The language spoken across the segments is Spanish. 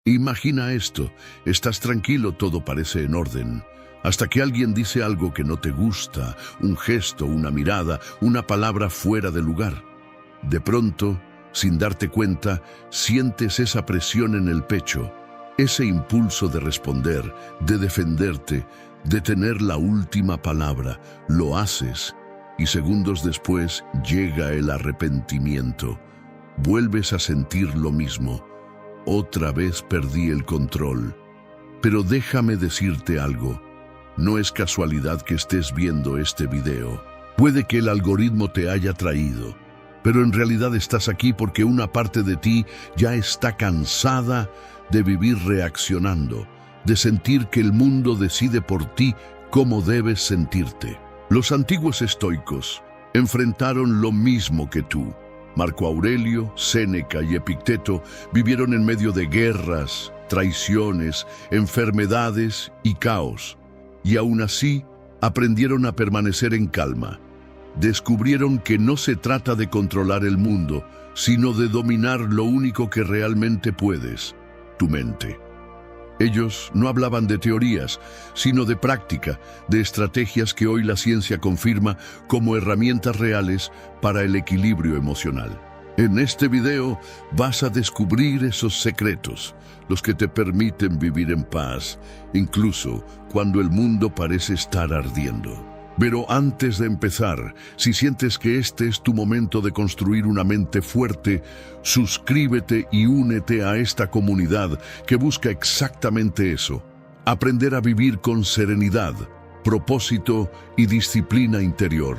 Imagina esto, estás tranquilo, todo parece en orden, hasta que alguien dice algo que no te gusta, un gesto, una mirada, una palabra fuera de lugar. De pronto, sin darte cuenta, sientes esa presión en el pecho, ese impulso de responder, de defenderte, de tener la última palabra. Lo haces y segundos después llega el arrepentimiento. Vuelves a sentir lo mismo. Otra vez perdí el control. Pero déjame decirte algo. No es casualidad que estés viendo este video. Puede que el algoritmo te haya traído, pero en realidad estás aquí porque una parte de ti ya está cansada de vivir reaccionando, de sentir que el mundo decide por ti cómo debes sentirte. Los antiguos estoicos enfrentaron lo mismo que tú. Marco Aurelio, Séneca y Epicteto vivieron en medio de guerras, traiciones, enfermedades y caos. Y aún así, aprendieron a permanecer en calma. Descubrieron que no se trata de controlar el mundo, sino de dominar lo único que realmente puedes, tu mente. Ellos no hablaban de teorías, sino de práctica, de estrategias que hoy la ciencia confirma como herramientas reales para el equilibrio emocional. En este video vas a descubrir esos secretos, los que te permiten vivir en paz, incluso cuando el mundo parece estar ardiendo. Pero antes de empezar, si sientes que este es tu momento de construir una mente fuerte, suscríbete y únete a esta comunidad que busca exactamente eso: aprender a vivir con serenidad, propósito y disciplina interior.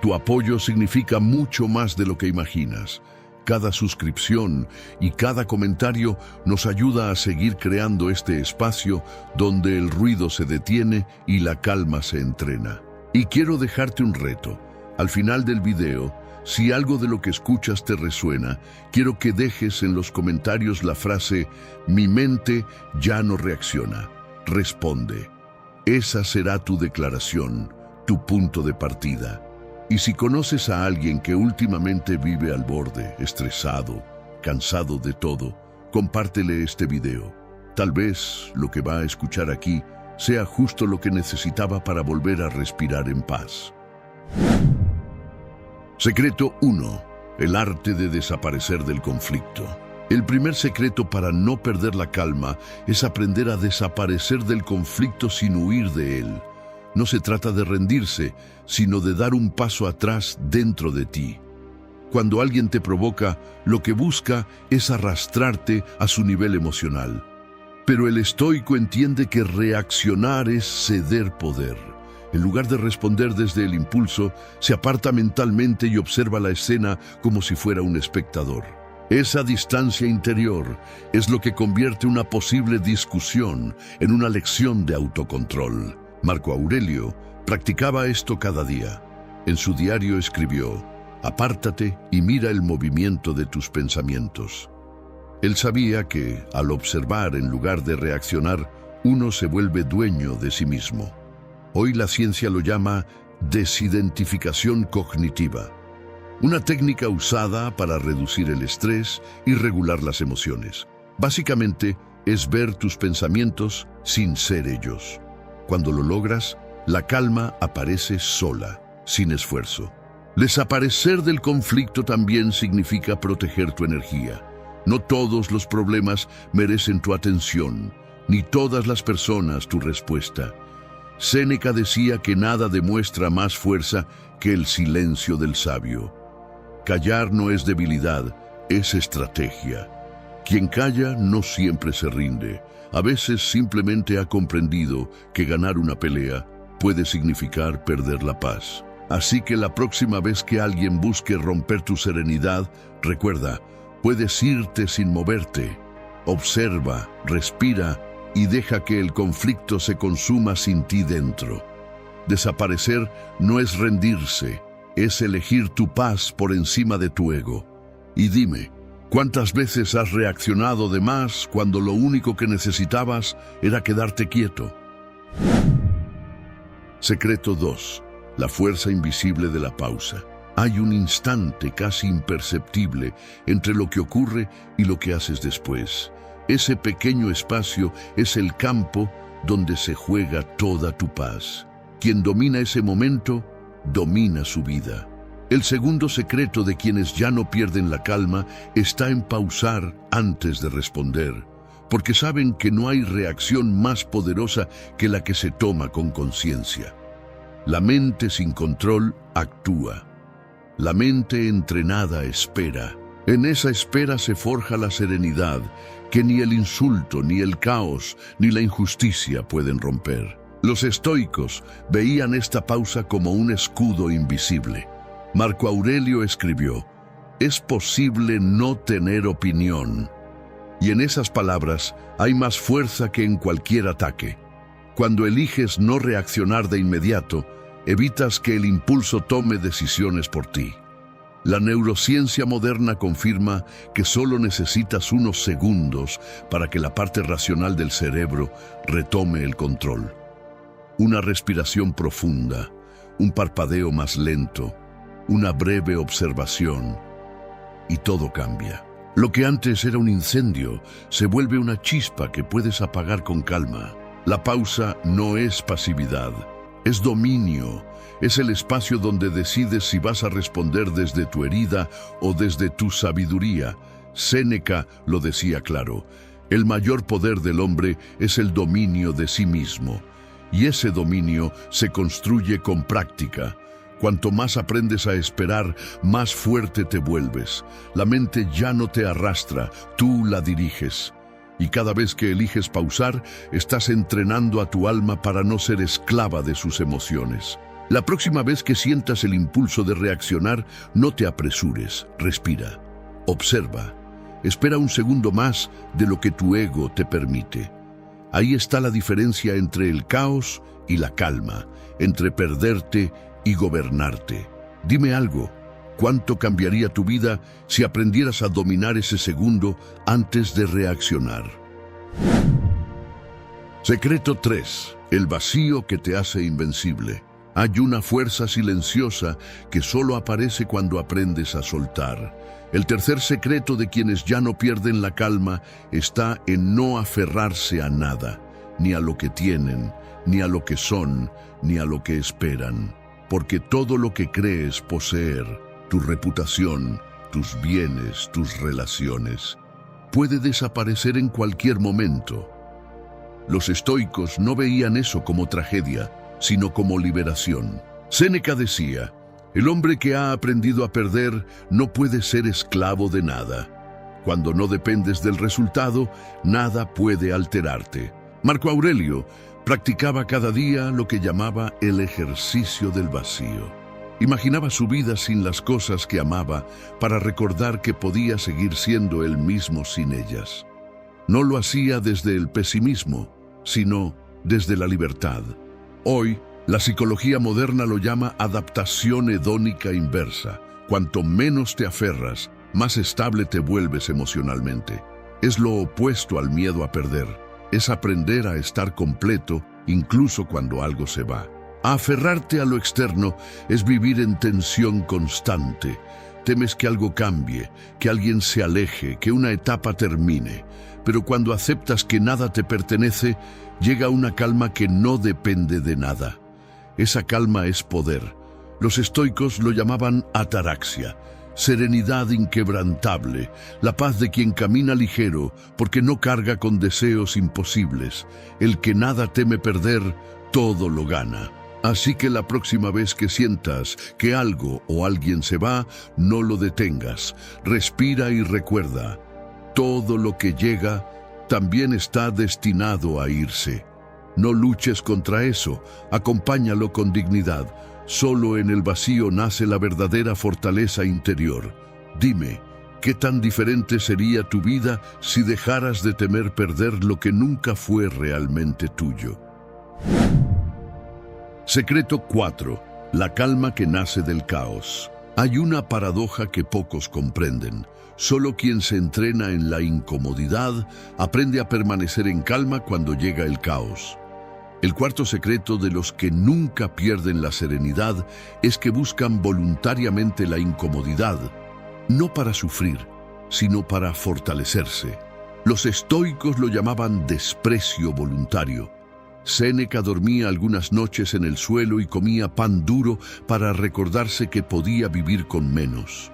Tu apoyo significa mucho más de lo que imaginas. Cada suscripción y cada comentario nos ayuda a seguir creando este espacio donde el ruido se detiene y la calma se entrena. Y quiero dejarte un reto. Al final del video, si algo de lo que escuchas te resuena, quiero que dejes en los comentarios la frase "Mi mente ya no reacciona". Responde. Esa será tu declaración, tu punto de partida. Y si conoces a alguien que últimamente vive al borde, estresado, cansado de todo, compártele este video. Tal vez lo que va a escuchar aquí sea justo lo que necesitaba para volver a respirar en paz. Secreto 1. El arte de desaparecer del conflicto. El primer secreto para no perder la calma es aprender a desaparecer del conflicto sin huir de él. No se trata de rendirse, sino de dar un paso atrás dentro de ti. Cuando alguien te provoca, lo que busca es arrastrarte a su nivel emocional. Pero el estoico entiende que reaccionar es ceder poder. En lugar de responder desde el impulso, se aparta mentalmente y observa la escena como si fuera un espectador. Esa distancia interior es lo que convierte una posible discusión en una lección de autocontrol. Marco Aurelio practicaba esto cada día. En su diario escribió: "Apártate y mira el movimiento de tus pensamientos". Él sabía que, al observar en lugar de reaccionar, uno se vuelve dueño de sí mismo. Hoy la ciencia lo llama desidentificación cognitiva, una técnica usada para reducir el estrés y regular las emociones. Básicamente, es ver tus pensamientos sin ser ellos. Cuando lo logras, la calma aparece sola, sin esfuerzo. Desaparecer del conflicto también significa proteger tu energía. No todos los problemas merecen tu atención, ni todas las personas tu respuesta. Séneca decía que nada demuestra más fuerza que el silencio del sabio. Callar no es debilidad, es estrategia. Quien calla no siempre se rinde. A veces simplemente ha comprendido que ganar una pelea puede significar perder la paz. Así que la próxima vez que alguien busque romper tu serenidad, recuerda: puedes irte sin moverte. Observa, respira y deja que el conflicto se consuma sin ti dentro. Desaparecer no es rendirse, es elegir tu paz por encima de tu ego. Y dime, ¿cuántas veces has reaccionado de más cuando lo único que necesitabas era quedarte quieto? Secreto 2. La fuerza invisible de la pausa. Hay un instante casi imperceptible entre lo que ocurre y lo que haces después. Ese pequeño espacio es el campo donde se juega toda tu paz. Quien domina ese momento, domina su vida. El segundo secreto de quienes ya no pierden la calma está en pausar antes de responder, porque saben que no hay reacción más poderosa que la que se toma con conciencia. La mente sin control actúa. La mente entrenada espera. En esa espera se forja la serenidad que ni el insulto, ni el caos, ni la injusticia pueden romper. Los estoicos veían esta pausa como un escudo invisible. Marco Aurelio escribió: «Es posible no tener opinión». Y en esas palabras hay más fuerza que en cualquier ataque. Cuando eliges no reaccionar de inmediato, evitas que el impulso tome decisiones por ti. La neurociencia moderna confirma que solo necesitas unos segundos para que la parte racional del cerebro retome el control. Una respiración profunda, un parpadeo más lento, una breve observación, y todo cambia. Lo que antes era un incendio se vuelve una chispa que puedes apagar con calma. La pausa no es pasividad, es dominio. Es el espacio donde decides si vas a responder desde tu herida o desde tu sabiduría. Séneca lo decía claro: el mayor poder del hombre es el dominio de sí mismo. Y ese dominio se construye con práctica. Cuanto más aprendes a esperar, más fuerte te vuelves. La mente ya no te arrastra, tú la diriges. Y cada vez que eliges pausar, estás entrenando a tu alma para no ser esclava de sus emociones. La próxima vez que sientas el impulso de reaccionar, no te apresures, respira, observa, espera un segundo más de lo que tu ego te permite. Ahí está la diferencia entre el caos y la calma, entre perderte y gobernarte. Dime algo, ¿cuánto cambiaría tu vida si aprendieras a dominar ese segundo antes de reaccionar? Secreto 3. El vacío que te hace invencible. Hay una fuerza silenciosa que solo aparece cuando aprendes a soltar. El tercer secreto de quienes ya no pierden la calma está en no aferrarse a nada, ni a lo que tienen, ni a lo que son, ni a lo que esperan. Porque todo lo que crees poseer, tu reputación, tus bienes, tus relaciones, puede desaparecer en cualquier momento. Los estoicos no veían eso como tragedia, sino como liberación. Séneca decía: el hombre que ha aprendido a perder no puede ser esclavo de nada. Cuando no dependes del resultado, nada puede alterarte. Marco Aurelio practicaba cada día lo que llamaba el ejercicio del vacío. Imaginaba su vida sin las cosas que amaba para recordar que podía seguir siendo él mismo sin ellas. No lo hacía desde el pesimismo, sino desde la libertad. Hoy, la psicología moderna lo llama adaptación hedónica inversa. Cuanto menos te aferras, más estable te vuelves emocionalmente. Es lo opuesto al miedo a perder. Es aprender a estar completo incluso cuando algo se va. Aferrarte a lo externo es vivir en tensión constante. Temes que algo cambie, que alguien se aleje, que una etapa termine. Pero cuando aceptas que nada te pertenece, llega una calma que no depende de nada. Esa calma es poder. Los estoicos lo llamaban ataraxia, serenidad inquebrantable, la paz de quien camina ligero porque no carga con deseos imposibles. El que nada teme perder, todo lo gana. Así que la próxima vez que sientas que algo o alguien se va, no lo detengas. Respira y recuerda: todo lo que llega también está destinado a irse. No luches contra eso, acompáñalo con dignidad. Solo en el vacío nace la verdadera fortaleza interior. Dime, ¿qué tan diferente sería tu vida si dejaras de temer perder lo que nunca fue realmente tuyo? Secreto 4. La calma que nace del caos. Hay una paradoja que pocos comprenden. Solo quien se entrena en la incomodidad aprende a permanecer en calma cuando llega el caos. El cuarto secreto de los que nunca pierden la serenidad es que buscan voluntariamente la incomodidad, no para sufrir, sino para fortalecerse. Los estoicos lo llamaban desprecio voluntario. Séneca dormía algunas noches en el suelo y comía pan duro para recordarse que podía vivir con menos.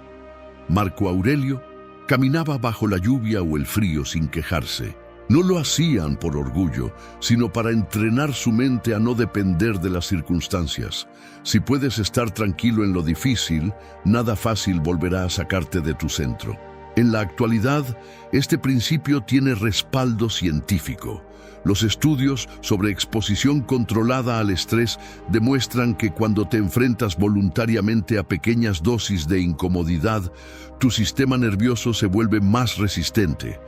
Marco Aurelio caminaba bajo la lluvia o el frío sin quejarse. No lo hacían por orgullo, sino para entrenar su mente a no depender de las circunstancias. Si puedes estar tranquilo en lo difícil, nada fácil volverá a sacarte de tu centro. En la actualidad, este principio tiene respaldo científico. Los estudios sobre exposición controlada al estrés demuestran que cuando te enfrentas voluntariamente a pequeñas dosis de incomodidad, tu sistema nervioso se vuelve más resistente.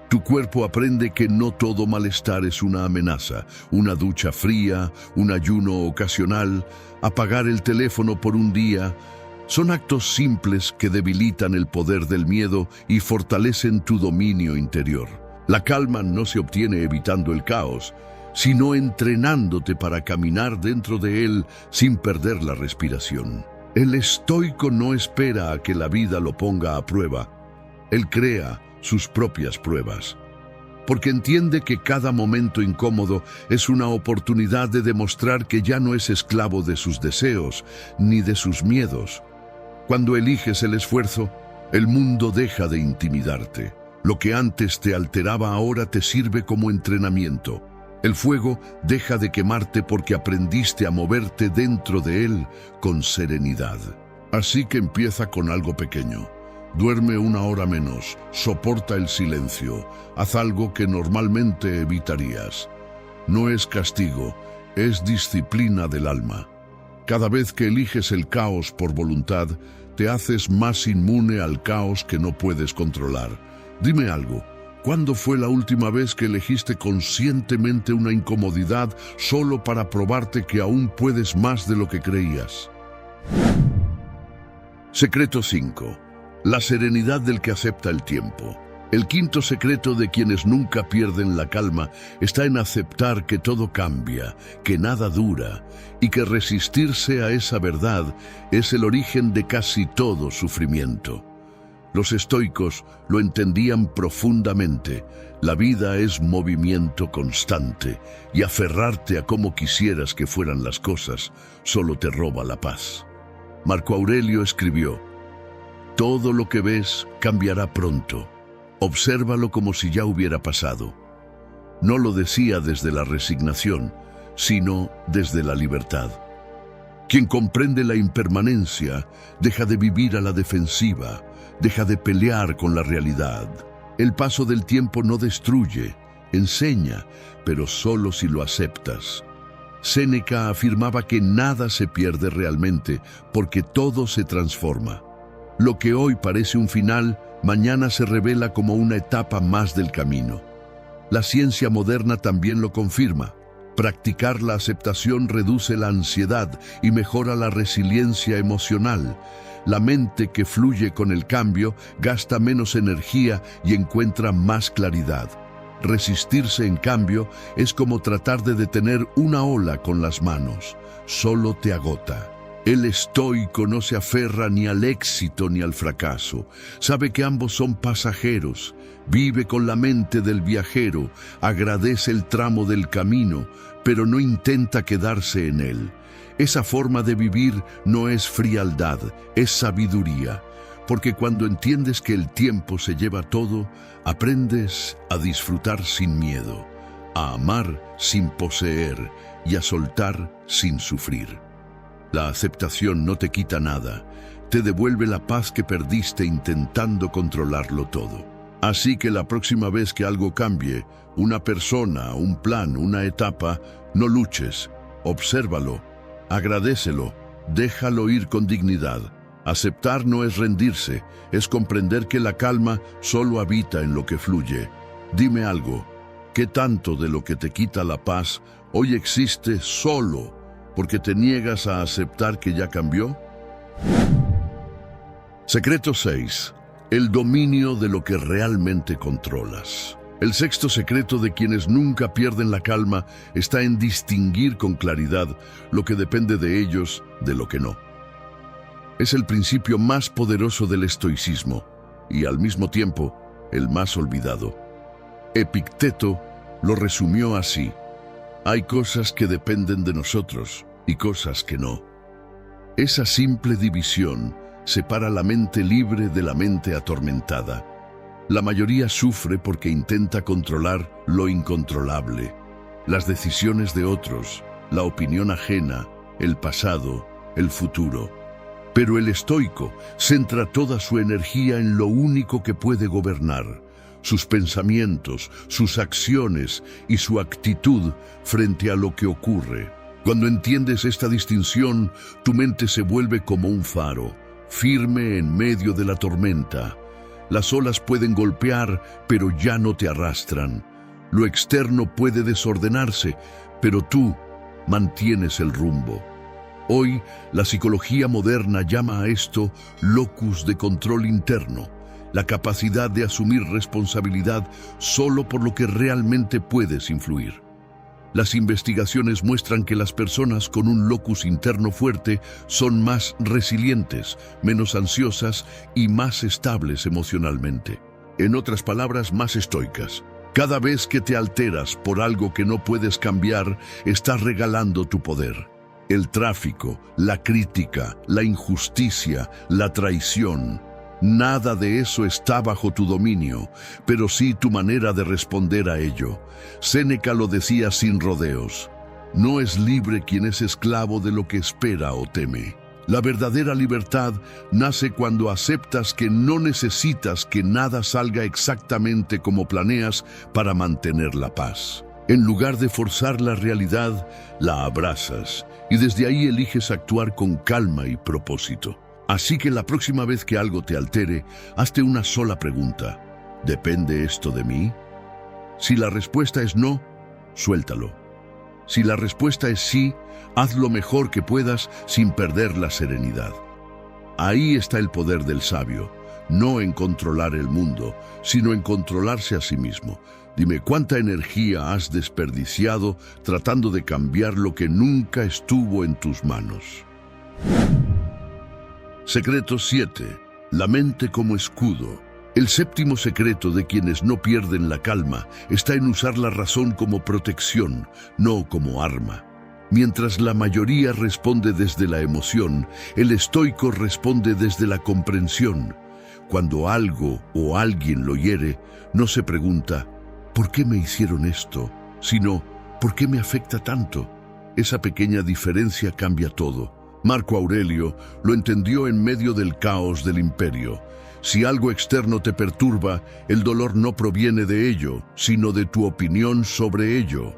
Tu cuerpo aprende que no todo malestar es una amenaza. Una ducha fría, un ayuno ocasional, apagar el teléfono por un día, son actos simples que debilitan el poder del miedo y fortalecen tu dominio interior. La calma no se obtiene evitando el caos, sino entrenándote para caminar dentro de él sin perder la respiración. El estoico no espera a que la vida lo ponga a prueba. Él crea sus propias pruebas, porque entiende que cada momento incómodo es una oportunidad de demostrar que ya no es esclavo de sus deseos ni de sus miedos. Cuando eliges el esfuerzo, el mundo deja de intimidarte. Lo que antes te alteraba ahora te sirve como entrenamiento. El fuego deja de quemarte porque aprendiste a moverte dentro de él con serenidad. Así que empieza con algo pequeño. Duerme 1 hora menos, soporta el silencio, haz algo que normalmente evitarías. No es castigo, es disciplina del alma. Cada vez que eliges el caos por voluntad, te haces más inmune al caos que no puedes controlar. Dime algo, ¿cuándo fue la última vez que elegiste conscientemente una incomodidad solo para probarte que aún puedes más de lo que creías? Secreto 5. La serenidad del que acepta el tiempo. El quinto secreto de quienes nunca pierden la calma está en aceptar que todo cambia, que nada dura, y que resistirse a esa verdad es el origen de casi todo sufrimiento. Los estoicos lo entendían profundamente. La vida es movimiento constante, y aferrarte a cómo quisieras que fueran las cosas solo te roba la paz. Marco Aurelio escribió: todo lo que ves cambiará pronto. Obsérvalo como si ya hubiera pasado. No lo decía desde la resignación, sino desde la libertad. Quien comprende la impermanencia deja de vivir a la defensiva, deja de pelear con la realidad. El paso del tiempo no destruye, enseña, pero solo si lo aceptas. Séneca afirmaba que nada se pierde realmente, porque todo se transforma. Lo que hoy parece un final, mañana se revela como una etapa más del camino. La ciencia moderna también lo confirma. Practicar la aceptación reduce la ansiedad y mejora la resiliencia emocional. La mente que fluye con el cambio gasta menos energía y encuentra más claridad. Resistirse, en cambio, es como tratar de detener una ola con las manos. Solo te agota. El estoico no se aferra ni al éxito ni al fracaso. Sabe que ambos son pasajeros. Vive con la mente del viajero, agradece el tramo del camino, pero no intenta quedarse en él. Esa forma de vivir no es frialdad, es sabiduría, porque cuando entiendes que el tiempo se lleva todo, aprendes a disfrutar sin miedo, a amar sin poseer y a soltar sin sufrir. La aceptación no te quita nada, te devuelve la paz que perdiste intentando controlarlo todo. Así que la próxima vez que algo cambie, una persona, un plan, una etapa, no luches, obsérvalo, agradécelo, déjalo ir con dignidad. Aceptar no es rendirse, es comprender que la calma solo habita en lo que fluye. Dime algo, ¿qué tanto de lo que te quita la paz hoy existe solo porque te niegas a aceptar que ya cambió? Secreto 6. El dominio de lo que realmente controlas. El sexto secreto de quienes nunca pierden la calma está en distinguir con claridad lo que depende de ellos de lo que no. Es el principio más poderoso del estoicismo y al mismo tiempo el más olvidado. Epicteto lo resumió así: hay cosas que dependen de nosotros y cosas que no. Esa simple división separa la mente libre de la mente atormentada. La mayoría sufre porque intenta controlar lo incontrolable, las decisiones de otros, la opinión ajena, el pasado, el futuro. Pero el estoico centra toda su energía en lo único que puede gobernar: sus pensamientos, sus acciones y su actitud frente a lo que ocurre. Cuando entiendes esta distinción, tu mente se vuelve como un faro, firme en medio de la tormenta. Las olas pueden golpear, pero ya no te arrastran. Lo externo puede desordenarse, pero tú mantienes el rumbo. Hoy, la psicología moderna llama a esto locus de control interno, la capacidad de asumir responsabilidad solo por lo que realmente puedes influir. Las investigaciones muestran que las personas con un locus interno fuerte son más resilientes, menos ansiosas y más estables emocionalmente. En otras palabras, más estoicas. Cada vez que te alteras por algo que no puedes cambiar, estás regalando tu poder. El tráfico, la crítica, la injusticia, la traición. Nada de eso está bajo tu dominio, pero sí tu manera de responder a ello. Séneca lo decía sin rodeos: no es libre quien es esclavo de lo que espera o teme. La verdadera libertad nace cuando aceptas que no necesitas que nada salga exactamente como planeas para mantener la paz. En lugar de forzar la realidad, la abrazas y desde ahí eliges actuar con calma y propósito. Así que la próxima vez que algo te altere, hazte una sola pregunta: ¿depende esto de mí? Si la respuesta es no, suéltalo. Si la respuesta es sí, haz lo mejor que puedas sin perder la serenidad. Ahí está el poder del sabio, no en controlar el mundo, sino en controlarse a sí mismo. Dime, ¿cuánta energía has desperdiciado tratando de cambiar lo que nunca estuvo en tus manos? Secreto 7. La mente como escudo. El séptimo secreto de quienes no pierden la calma está en usar la razón como protección, no como arma. Mientras la mayoría responde desde la emoción, el estoico responde desde la comprensión. Cuando algo o alguien lo hiere, no se pregunta ¿por qué me hicieron esto?, sino ¿por qué me afecta tanto? Esa pequeña diferencia cambia todo. Marco Aurelio lo entendió en medio del caos del imperio. Si algo externo te perturba, el dolor no proviene de ello, sino de tu opinión sobre ello.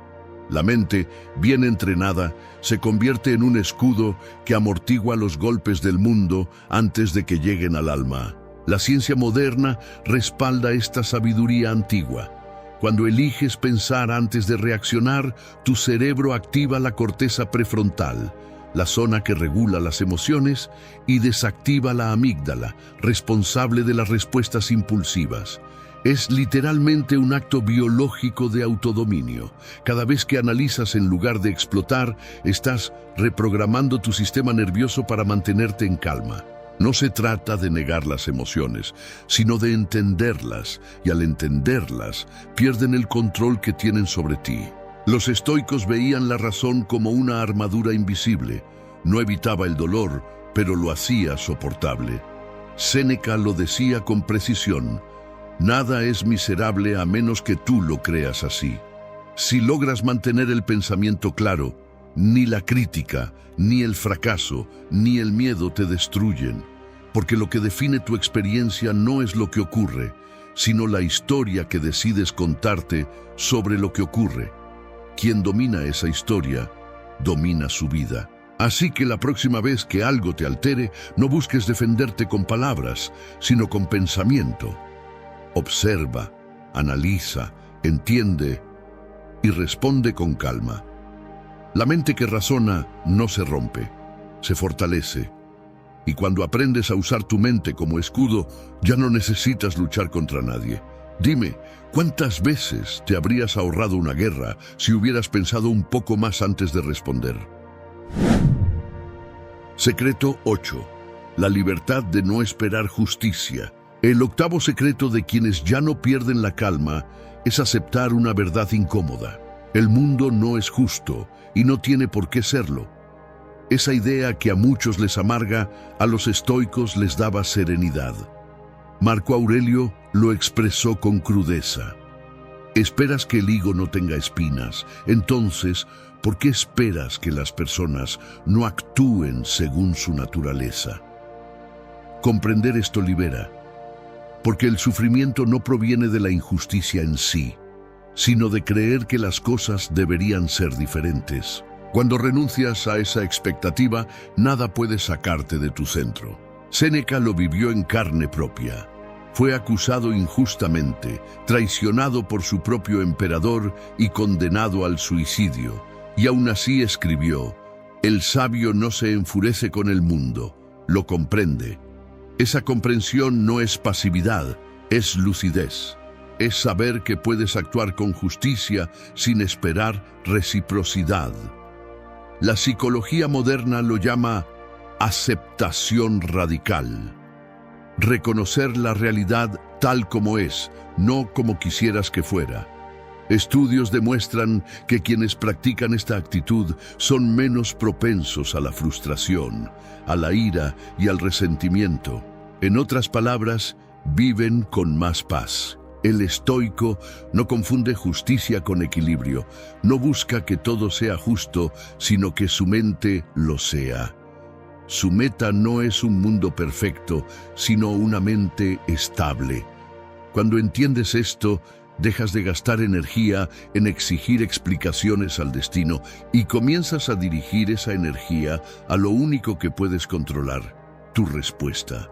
La mente, bien entrenada, se convierte en un escudo que amortigua los golpes del mundo antes de que lleguen al alma. La ciencia moderna respalda esta sabiduría antigua. Cuando eliges pensar antes de reaccionar, tu cerebro activa la corteza prefrontal, la zona que regula las emociones, y desactiva la amígdala, responsable de las respuestas impulsivas. Es literalmente un acto biológico de autodominio. Cada vez que analizas en lugar de explotar, estás reprogramando tu sistema nervioso para mantenerte en calma. No se trata de negar las emociones, sino de entenderlas, y al entenderlas, pierden el control que tienen sobre ti. Los estoicos veían la razón como una armadura invisible. No evitaba el dolor, pero lo hacía soportable. Séneca lo decía con precisión: nada es miserable a menos que tú lo creas así. Si logras mantener el pensamiento claro, ni la crítica, ni el fracaso, ni el miedo te destruyen, porque lo que define tu experiencia no es lo que ocurre, sino la historia que decides contarte sobre lo que ocurre. Quien domina esa historia, domina su vida. Así que la próxima vez que algo te altere, no busques defenderte con palabras, sino con pensamiento. Observa, analiza, entiende y responde con calma. La mente que razona no se rompe, se fortalece. Y cuando aprendes a usar tu mente como escudo, ya no necesitas luchar contra nadie. Dime, ¿cuántas veces te habrías ahorrado una guerra si hubieras pensado un poco más antes de responder? Secreto 8. La libertad de no esperar justicia. El octavo secreto de quienes ya no pierden la calma es aceptar una verdad incómoda. El mundo no es justo y no tiene por qué serlo. Esa idea que a muchos les amarga, a los estoicos les daba serenidad. Marco Aurelio lo expresó con crudeza. ¿Esperas que el higo no tenga espinas? Entonces, ¿por qué esperas que las personas no actúen según su naturaleza? Comprender esto libera, porque el sufrimiento no proviene de la injusticia en sí, sino de creer que las cosas deberían ser diferentes. Cuando renuncias a esa expectativa, nada puede sacarte de tu centro. Séneca lo vivió en carne propia. Fue acusado injustamente, traicionado por su propio emperador y condenado al suicidio. Y aún así escribió: «El sabio no se enfurece con el mundo, lo comprende». Esa comprensión no es pasividad, es lucidez. Es saber que puedes actuar con justicia sin esperar reciprocidad. La psicología moderna lo llama aceptación radical. Reconocer la realidad tal como es, no como quisieras que fuera. Estudios demuestran que quienes practican esta actitud son menos propensos a la frustración, a la ira y al resentimiento. En otras palabras, viven con más paz. El estoico no confunde justicia con equilibrio, no busca que todo sea justo, sino que su mente lo sea. Su meta no es un mundo perfecto, sino una mente estable. Cuando entiendes esto, dejas de gastar energía en exigir explicaciones al destino y comienzas a dirigir esa energía a lo único que puedes controlar: tu respuesta.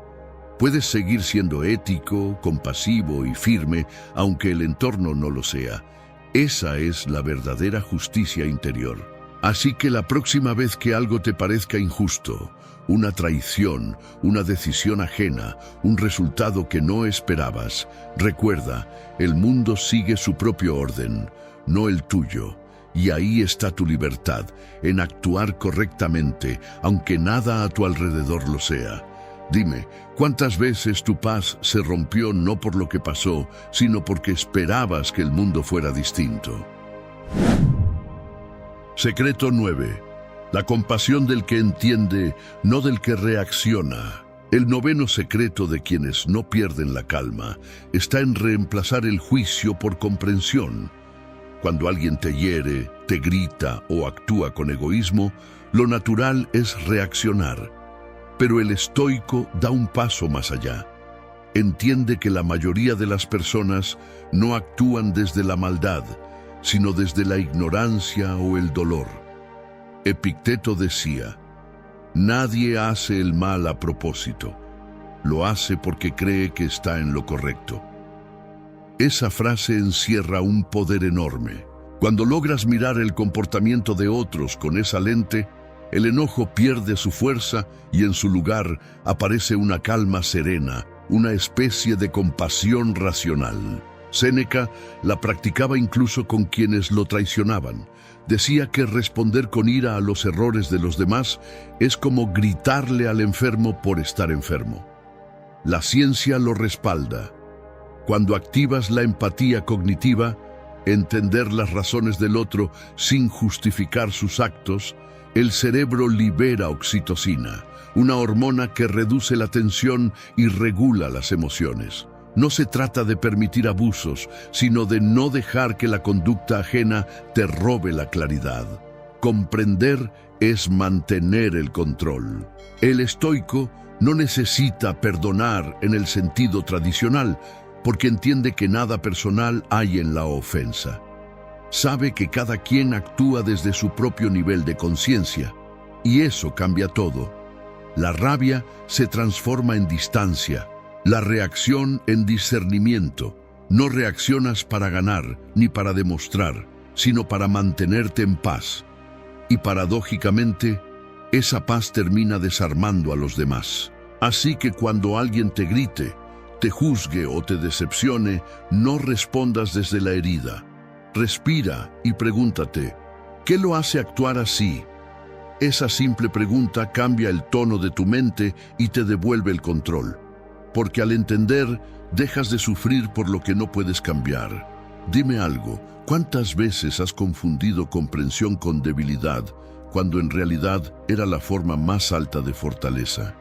Puedes seguir siendo ético, compasivo y firme, aunque el entorno no lo sea. Esa es la verdadera justicia interior. Así que la próxima vez que algo te parezca injusto, una traición, una decisión ajena, un resultado que no esperabas, recuerda, el mundo sigue su propio orden, no el tuyo. Y ahí está tu libertad, en actuar correctamente, aunque nada a tu alrededor lo sea. Dime, ¿cuántas veces tu paz se rompió no por lo que pasó, sino porque esperabas que el mundo fuera distinto? Secreto 9. La compasión del que entiende, no del que reacciona. El noveno secreto de quienes no pierden la calma está en reemplazar el juicio por comprensión. Cuando alguien te hiere, te grita o actúa con egoísmo, lo natural es reaccionar. Pero el estoico da un paso más allá. Entiende que la mayoría de las personas no actúan desde la maldad, sino desde la ignorancia o el dolor. Epicteto decía: «Nadie hace el mal a propósito, lo hace porque cree que está en lo correcto». Esa frase encierra un poder enorme. Cuando logras mirar el comportamiento de otros con esa lente, el enojo pierde su fuerza y en su lugar aparece una calma serena, una especie de compasión racional. Séneca la practicaba incluso con quienes lo traicionaban. Decía que responder con ira a los errores de los demás es como gritarle al enfermo por estar enfermo. La ciencia lo respalda. Cuando activas la empatía cognitiva, entender las razones del otro sin justificar sus actos, el cerebro libera oxitocina, una hormona que reduce la tensión y regula las emociones. No se trata de permitir abusos, sino de no dejar que la conducta ajena te robe la claridad. Comprender es mantener el control. El estoico no necesita perdonar en el sentido tradicional, porque entiende que nada personal hay en la ofensa. Sabe que cada quien actúa desde su propio nivel de conciencia, y eso cambia todo. La rabia se transforma en distancia, la reacción en discernimiento. No reaccionas para ganar ni para demostrar, sino para mantenerte en paz. Y paradójicamente, esa paz termina desarmando a los demás. Así que cuando alguien te grite, te juzgue o te decepcione, no respondas desde la herida. Respira y pregúntate, ¿qué lo hace actuar así? Esa simple pregunta cambia el tono de tu mente y te devuelve el control. porque al entender, dejas de sufrir por lo que no puedes cambiar. Dime algo, ¿cuántas veces has confundido comprensión con debilidad, cuando en realidad era la forma más alta de fortaleza?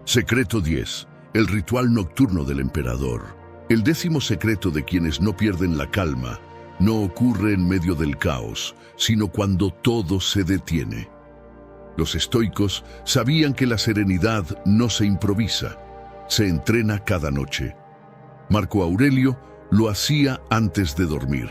Secreto 10. El ritual nocturno del emperador. El 10º secreto de quienes no pierden la calma no ocurre en medio del caos, sino cuando todo se detiene. Los estoicos sabían que la serenidad no se improvisa, se entrena cada noche. Marco Aurelio lo hacía antes de dormir.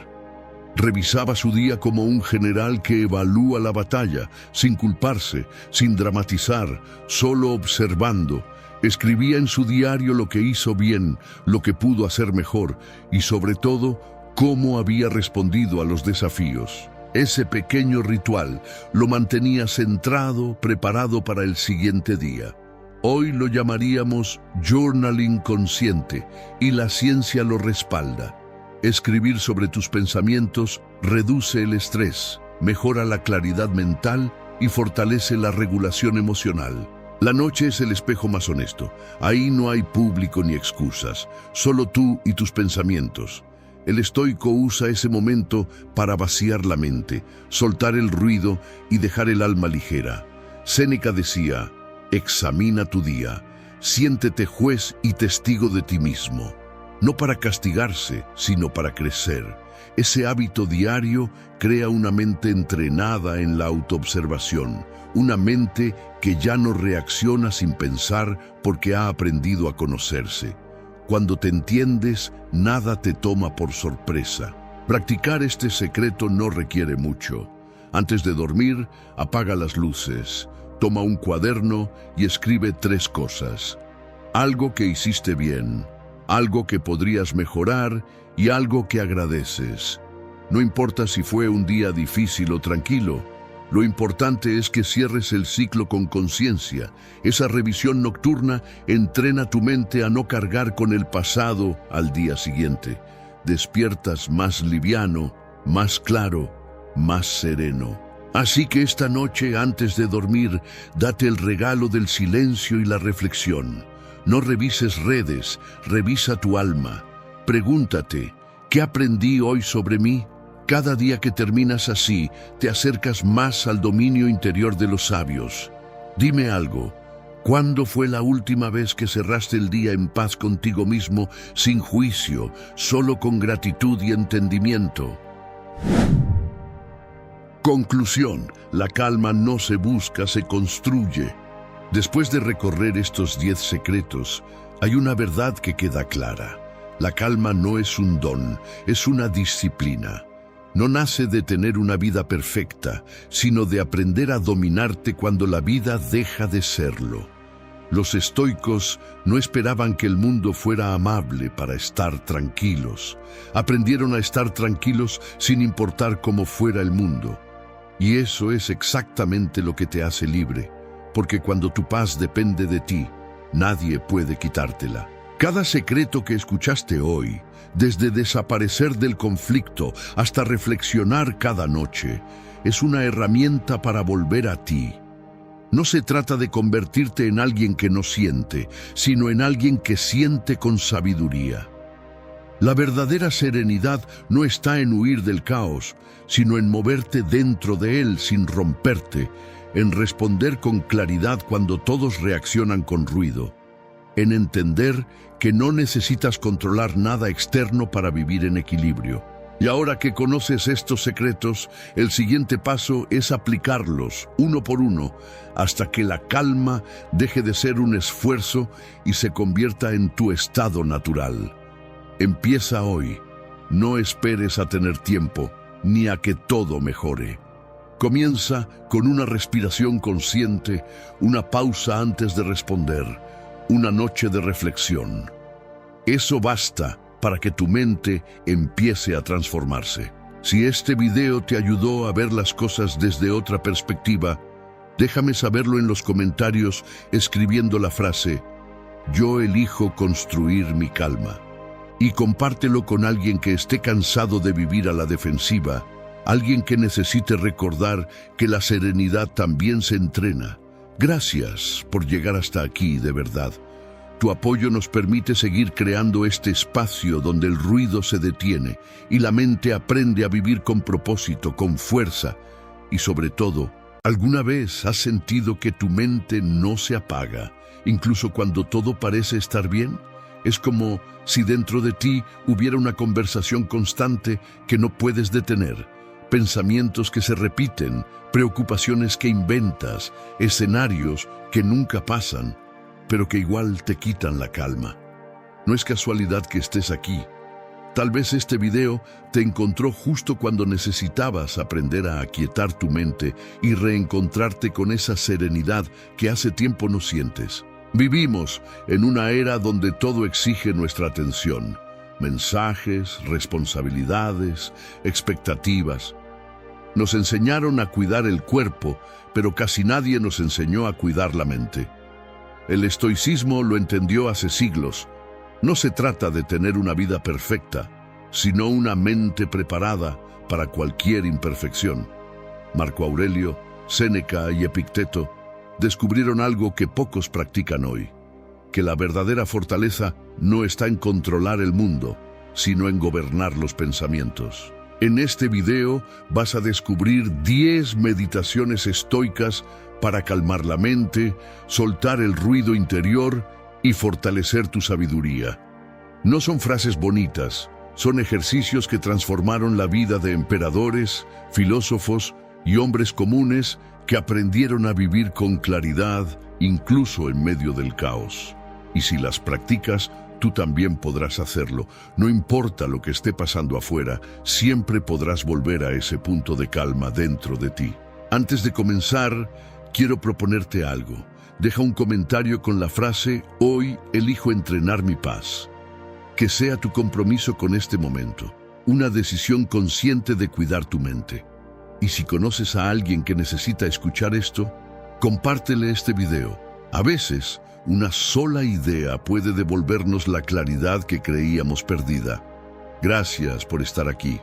Revisaba su día como un general que evalúa la batalla, sin culparse, sin dramatizar, solo observando. Escribía en su diario lo que hizo bien, lo que pudo hacer mejor y, sobre todo, cómo había respondido a los desafíos. Ese pequeño ritual lo mantenía centrado, preparado para el siguiente día. Hoy lo llamaríamos journaling consciente y la ciencia lo respalda. Escribir sobre tus pensamientos reduce el estrés, mejora la claridad mental y fortalece la regulación emocional. La noche es el espejo más honesto. Ahí no hay público ni excusas, solo tú y tus pensamientos. El estoico usa ese momento para vaciar la mente, soltar el ruido y dejar el alma ligera. Séneca decía: examina tu día, siéntete juez y testigo de ti mismo. No para castigarse, sino para crecer. Ese hábito diario crea una mente entrenada en la autoobservación, una mente que ya no reacciona sin pensar porque ha aprendido a conocerse. Cuando te entiendes, nada te toma por sorpresa. Practicar este secreto no requiere mucho. Antes de dormir, apaga las luces, toma un cuaderno y escribe 3 cosas. Algo que hiciste bien, algo que podrías mejorar y algo que agradeces. No importa si fue un día difícil o tranquilo, lo importante es que cierres el ciclo con conciencia. Esa revisión nocturna entrena tu mente a no cargar con el pasado al día siguiente. Despiertas más liviano, más claro, más sereno. Así que esta noche, antes de dormir, date el regalo del silencio y la reflexión. No revises redes, revisa tu alma. Pregúntate, ¿qué aprendí hoy sobre mí? Cada día que terminas así, te acercas más al dominio interior de los sabios. Dime algo, ¿cuándo fue la última vez que cerraste el día en paz contigo mismo, sin juicio, solo con gratitud y entendimiento? Conclusión: la calma no se busca, se construye. Después de recorrer estos 10 secretos, hay una verdad que queda clara. La calma no es un don, es una disciplina. No nace de tener una vida perfecta, sino de aprender a dominarte cuando la vida deja de serlo. Los estoicos no esperaban que el mundo fuera amable para estar tranquilos. Aprendieron a estar tranquilos sin importar cómo fuera el mundo. Y eso es exactamente lo que te hace libre, porque cuando tu paz depende de ti, nadie puede quitártela. Cada secreto que escuchaste hoy, desde desaparecer del conflicto hasta reflexionar cada noche, es una herramienta para volver a ti. No se trata de convertirte en alguien que no siente, sino en alguien que siente con sabiduría. La verdadera serenidad no está en huir del caos, sino en moverte dentro de él sin romperte, en responder con claridad cuando todos reaccionan con ruido, en entender que no necesitas controlar nada externo para vivir en equilibrio. Y ahora que conoces estos secretos, el siguiente paso es aplicarlos uno por uno hasta que la calma deje de ser un esfuerzo y se convierta en tu estado natural. Empieza hoy. No esperes a tener tiempo ni a que todo mejore. Comienza con una respiración consciente, una pausa antes de responder, una noche de reflexión. Eso basta para que tu mente empiece a transformarse. Si este video te ayudó a ver las cosas desde otra perspectiva, déjame saberlo en los comentarios escribiendo la frase "Yo elijo construir mi calma", y compártelo con alguien que esté cansado de vivir a la defensiva, alguien que necesite recordar que la serenidad también se entrena, Gracias por llegar hasta aquí, de verdad. Tu apoyo nos permite seguir creando este espacio donde el ruido se detiene y la mente aprende a vivir con propósito, con fuerza y sobre todo, ¿alguna vez has sentido que tu mente no se apaga, incluso cuando todo parece estar bien? Es como si dentro de ti hubiera una conversación constante que no puedes detener, pensamientos que se repiten, preocupaciones que inventas, escenarios que nunca pasan, pero que igual te quitan la calma. No es casualidad que estés aquí. Tal vez este video te encontró justo cuando necesitabas aprender a aquietar tu mente y reencontrarte con esa serenidad que hace tiempo no sientes. Vivimos en una era donde todo exige nuestra atención. Mensajes, responsabilidades, expectativas. Nos enseñaron a cuidar el cuerpo, pero casi nadie nos enseñó a cuidar la mente. El estoicismo lo entendió hace siglos. No se trata de tener una vida perfecta, sino una mente preparada para cualquier imperfección. Marco Aurelio, Séneca y Epicteto descubrieron algo que pocos practican hoy, que la verdadera fortaleza no está en controlar el mundo, sino en gobernar los pensamientos. En este video vas a descubrir 10 meditaciones estoicas para calmar la mente, soltar el ruido interior y fortalecer tu sabiduría. No son frases bonitas, son ejercicios que transformaron la vida de emperadores, filósofos y hombres comunes que aprendieron a vivir con claridad, incluso en medio del caos. Y si las practicas, tú también podrás hacerlo. No importa lo que esté pasando afuera, siempre podrás volver a ese punto de calma dentro de ti. Antes de comenzar, quiero proponerte algo. Deja un comentario con la frase «Hoy elijo entrenar mi paz». Que sea tu compromiso con este momento, una decisión consciente de cuidar tu mente. Y si conoces a alguien que necesita escuchar esto, compártele este video. A veces, una sola idea puede devolvernos la claridad que creíamos perdida. Gracias por estar aquí.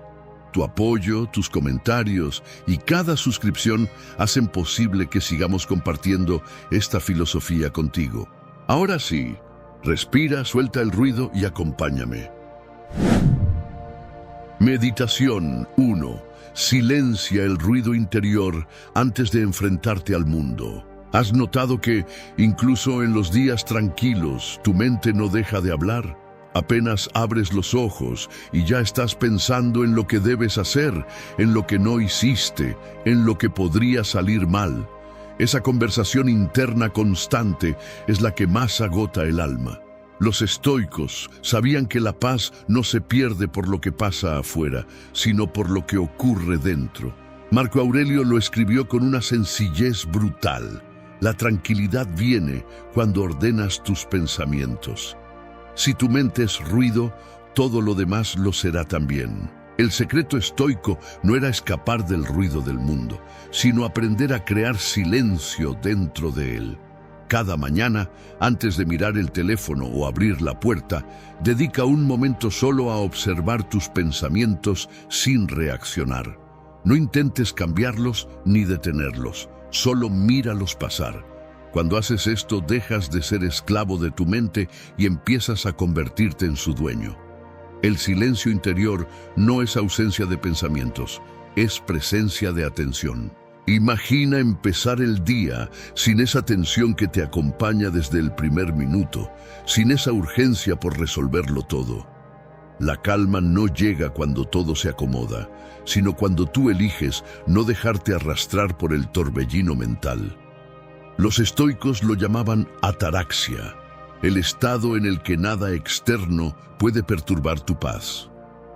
Tu apoyo, tus comentarios y cada suscripción hacen posible que sigamos compartiendo esta filosofía contigo. Ahora sí, respira, suelta el ruido y acompáñame. Meditación 1. Silencia el ruido interior antes de enfrentarte al mundo. ¿Has notado que, incluso en los días tranquilos, tu mente no deja de hablar? Apenas abres los ojos y ya estás pensando en lo que debes hacer, en lo que no hiciste, en lo que podría salir mal. Esa conversación interna constante es la que más agota el alma. Los estoicos sabían que la paz no se pierde por lo que pasa afuera, sino por lo que ocurre dentro. Marco Aurelio lo escribió con una sencillez brutal. La tranquilidad viene cuando ordenas tus pensamientos. Si tu mente es ruido, todo lo demás lo será también. El secreto estoico no era escapar del ruido del mundo, sino aprender a crear silencio dentro de él. Cada mañana, antes de mirar el teléfono o abrir la puerta, dedica un momento solo a observar tus pensamientos sin reaccionar. No intentes cambiarlos ni detenerlos, solo míralos pasar. Cuando haces esto, dejas de ser esclavo de tu mente y empiezas a convertirte en su dueño. El silencio interior no es ausencia de pensamientos, es presencia de atención. Imagina empezar el día sin esa tensión que te acompaña desde el primer minuto, sin esa urgencia por resolverlo todo. La calma no llega cuando todo se acomoda, sino cuando tú eliges no dejarte arrastrar por el torbellino mental. Los estoicos lo llamaban ataraxia, el estado en el que nada externo puede perturbar tu paz.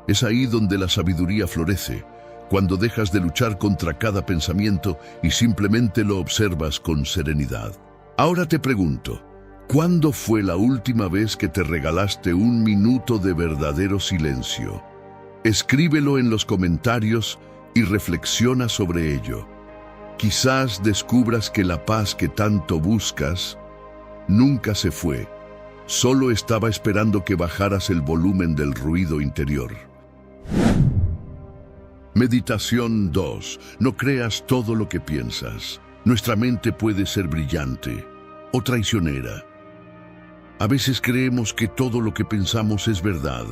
Es ahí donde la sabiduría florece, cuando dejas de luchar contra cada pensamiento y simplemente lo observas con serenidad. Ahora te pregunto, ¿cuándo fue la última vez que te regalaste un minuto de verdadero silencio? Escríbelo en los comentarios y reflexiona sobre ello. Quizás descubras que la paz que tanto buscas nunca se fue, solo estaba esperando que bajaras el volumen del ruido interior. Meditación 2. No creas todo lo que piensas. Nuestra mente puede ser brillante o traicionera. A veces creemos que todo lo que pensamos es verdad,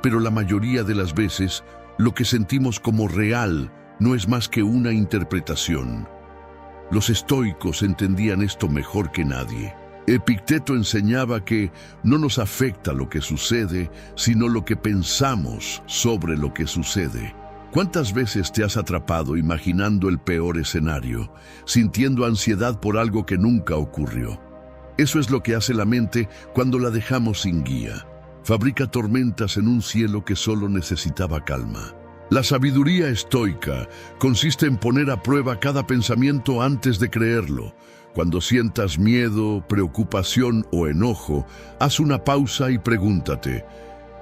pero la mayoría de las veces lo que sentimos como real no es más que una interpretación. Los estoicos entendían esto mejor que nadie. Epicteto enseñaba que no nos afecta lo que sucede, sino lo que pensamos sobre lo que sucede. ¿Cuántas veces te has atrapado imaginando el peor escenario, sintiendo ansiedad por algo que nunca ocurrió? Eso es lo que hace la mente cuando la dejamos sin guía. Fabrica tormentas en un cielo que solo necesitaba calma. La sabiduría estoica consiste en poner a prueba cada pensamiento antes de creerlo. Cuando sientas miedo, preocupación o enojo, haz una pausa y pregúntate,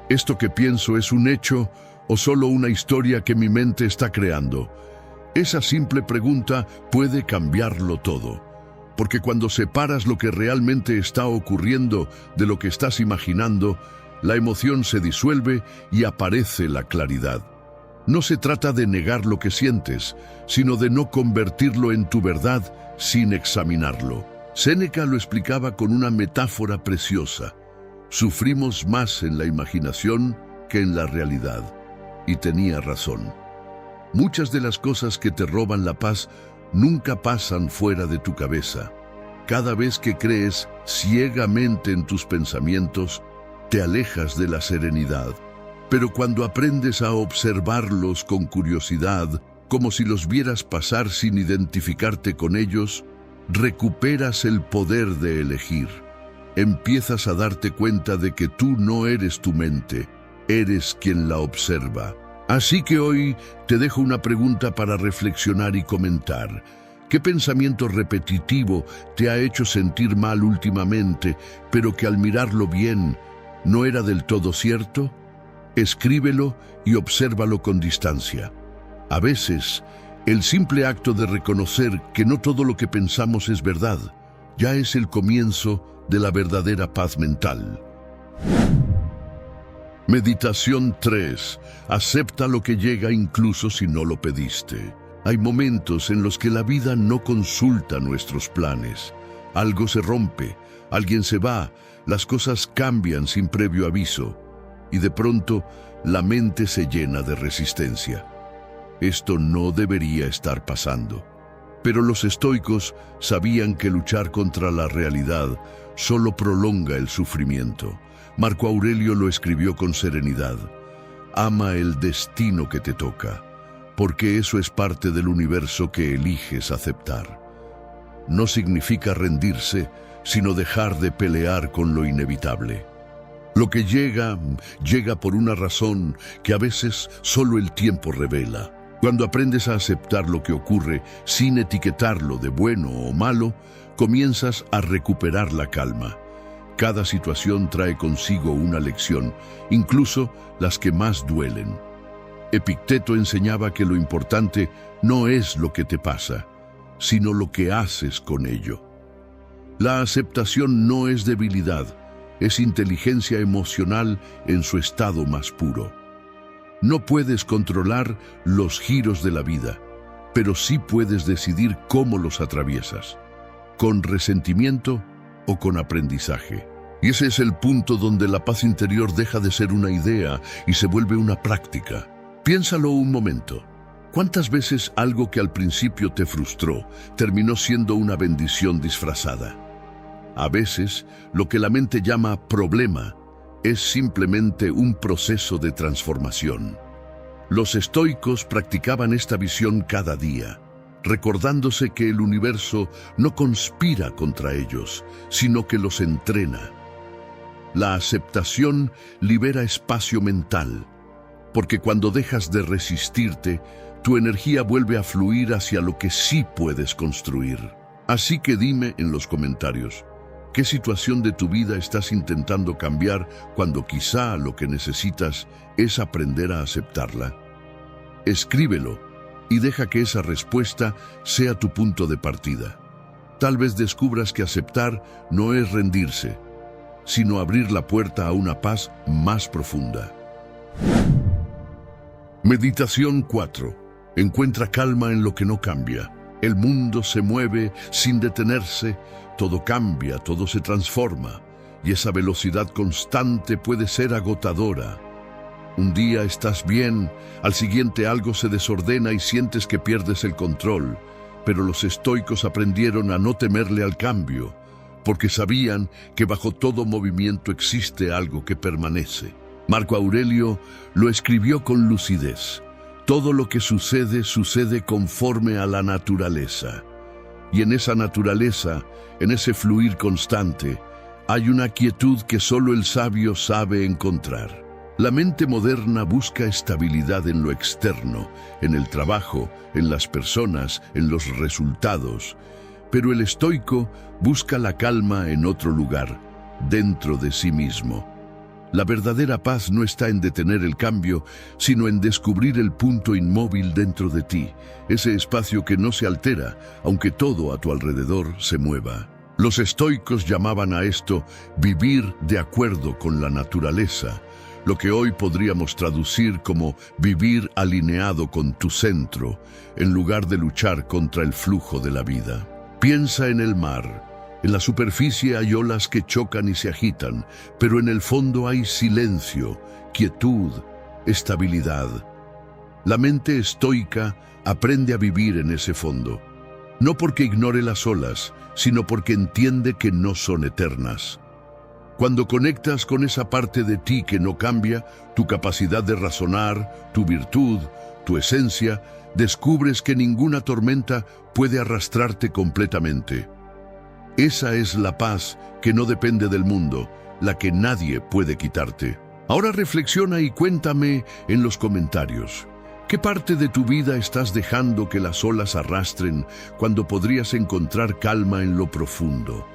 ¿esto que pienso es un hecho o solo una historia que mi mente está creando? Esa simple pregunta puede cambiarlo todo, porque cuando separas lo que realmente está ocurriendo de lo que estás imaginando, la emoción se disuelve y aparece la claridad. No se trata de negar lo que sientes, sino de no convertirlo en tu verdad sin examinarlo. Séneca lo explicaba con una metáfora preciosa. Sufrimos más en la imaginación que en la realidad. Y tenía razón. Muchas de las cosas que te roban la paz nunca pasan fuera de tu cabeza. Cada vez que crees ciegamente en tus pensamientos, te alejas de la serenidad. Pero cuando aprendes a observarlos con curiosidad, como si los vieras pasar sin identificarte con ellos, recuperas el poder de elegir. Empiezas a darte cuenta de que tú no eres tu mente, eres quien la observa. Así que hoy te dejo una pregunta para reflexionar y comentar. ¿Qué pensamiento repetitivo te ha hecho sentir mal últimamente, pero que al mirarlo bien no era del todo cierto? Escríbelo y obsérvalo con distancia. A veces, el simple acto de reconocer que no todo lo que pensamos es verdad, ya es el comienzo de la verdadera paz mental. Meditación 3. Acepta lo que llega incluso si no lo pediste. Hay momentos en los que la vida no consulta nuestros planes. Algo se rompe, alguien se va, las cosas cambian sin previo aviso. Y de pronto, la mente se llena de resistencia. Esto no debería estar pasando. Pero los estoicos sabían que luchar contra la realidad solo prolonga el sufrimiento. Marco Aurelio lo escribió con serenidad. Ama el destino que te toca, porque eso es parte del universo que eliges aceptar. No significa rendirse, sino dejar de pelear con lo inevitable. Lo que llega, llega por una razón que a veces solo el tiempo revela. Cuando aprendes a aceptar lo que ocurre sin etiquetarlo de bueno o malo, comienzas a recuperar la calma. Cada situación trae consigo una lección, incluso las que más duelen. Epicteto enseñaba que lo importante no es lo que te pasa, sino lo que haces con ello. La aceptación no es debilidad, es inteligencia emocional en su estado más puro. No puedes controlar los giros de la vida, pero sí puedes decidir cómo los atraviesas, con resentimiento o con aprendizaje. Y ese es el punto donde la paz interior deja de ser una idea y se vuelve una práctica. Piénsalo un momento. ¿Cuántas veces algo que al principio te frustró terminó siendo una bendición disfrazada? A veces, lo que la mente llama problema es simplemente un proceso de transformación. Los estoicos practicaban esta visión cada día, recordándose que el universo no conspira contra ellos, sino que los entrena. La aceptación libera espacio mental, porque cuando dejas de resistirte, tu energía vuelve a fluir hacia lo que sí puedes construir. Así que dime en los comentarios, ¿qué situación de tu vida estás intentando cambiar cuando quizá lo que necesitas es aprender a aceptarla? Escríbelo y deja que esa respuesta sea tu punto de partida. Tal vez descubras que aceptar no es rendirse, sino abrir la puerta a una paz más profunda. Meditación 4. Encuentra calma en lo que no cambia. El mundo se mueve sin detenerse, todo cambia, todo se transforma, y esa velocidad constante puede ser agotadora. Un día estás bien, al siguiente algo se desordena y sientes que pierdes el control, pero los estoicos aprendieron a no temerle al cambio, porque sabían que bajo todo movimiento existe algo que permanece. Marco Aurelio lo escribió con lucidez. Todo lo que sucede, sucede conforme a la naturaleza. Y en esa naturaleza, en ese fluir constante, hay una quietud que solo el sabio sabe encontrar. La mente moderna busca estabilidad en lo externo, en el trabajo, en las personas, en los resultados. Pero el estoico busca la calma en otro lugar, dentro de sí mismo. La verdadera paz no está en detener el cambio, sino en descubrir el punto inmóvil dentro de ti, ese espacio que no se altera, aunque todo a tu alrededor se mueva. Los estoicos llamaban a esto vivir de acuerdo con la naturaleza, lo que hoy podríamos traducir como vivir alineado con tu centro, en lugar de luchar contra el flujo de la vida. Piensa en el mar. En la superficie hay olas que chocan y se agitan, pero en el fondo hay silencio, quietud, estabilidad. La mente estoica aprende a vivir en ese fondo, no porque ignore las olas, sino porque entiende que no son eternas. Cuando conectas con esa parte de ti que no cambia, tu capacidad de razonar, tu virtud, tu esencia, descubres que ninguna tormenta puede arrastrarte completamente. Esa es la paz que no depende del mundo, la que nadie puede quitarte. Ahora reflexiona y cuéntame en los comentarios. ¿Qué parte de tu vida estás dejando que las olas arrastren cuando podrías encontrar calma en lo profundo?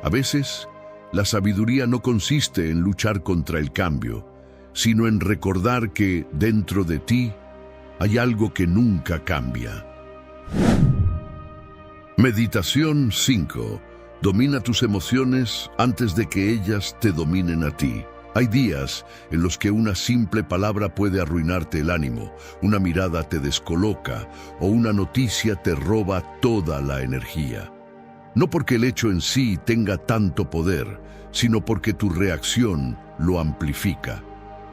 A veces, la sabiduría no consiste en luchar contra el cambio, sino en recordar que dentro de ti hay algo que nunca cambia. Meditación 5. Domina tus emociones antes de que ellas te dominen a ti. Hay días en los que una simple palabra puede arruinarte el ánimo, una mirada te descoloca o una noticia te roba toda la energía. No porque el hecho en sí tenga tanto poder, sino porque tu reacción lo amplifica.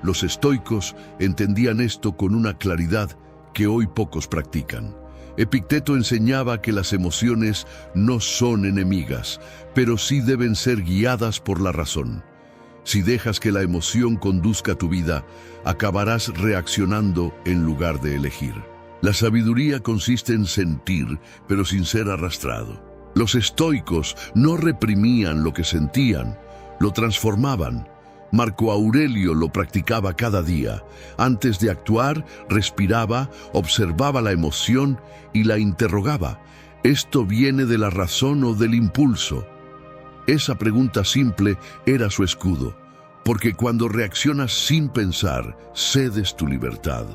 Los estoicos entendían esto con una claridad que hoy pocos practican. Epicteto enseñaba que las emociones no son enemigas, pero sí deben ser guiadas por la razón. Si dejas que la emoción conduzca tu vida, acabarás reaccionando en lugar de elegir. La sabiduría consiste en sentir, pero sin ser arrastrado. Los estoicos no reprimían lo que sentían, lo transformaban. Marco Aurelio lo practicaba cada día. Antes de actuar, respiraba, observaba la emoción y la interrogaba. ¿Esto viene de la razón o del impulso? Esa pregunta simple era su escudo, porque cuando reaccionas sin pensar, cedes tu libertad.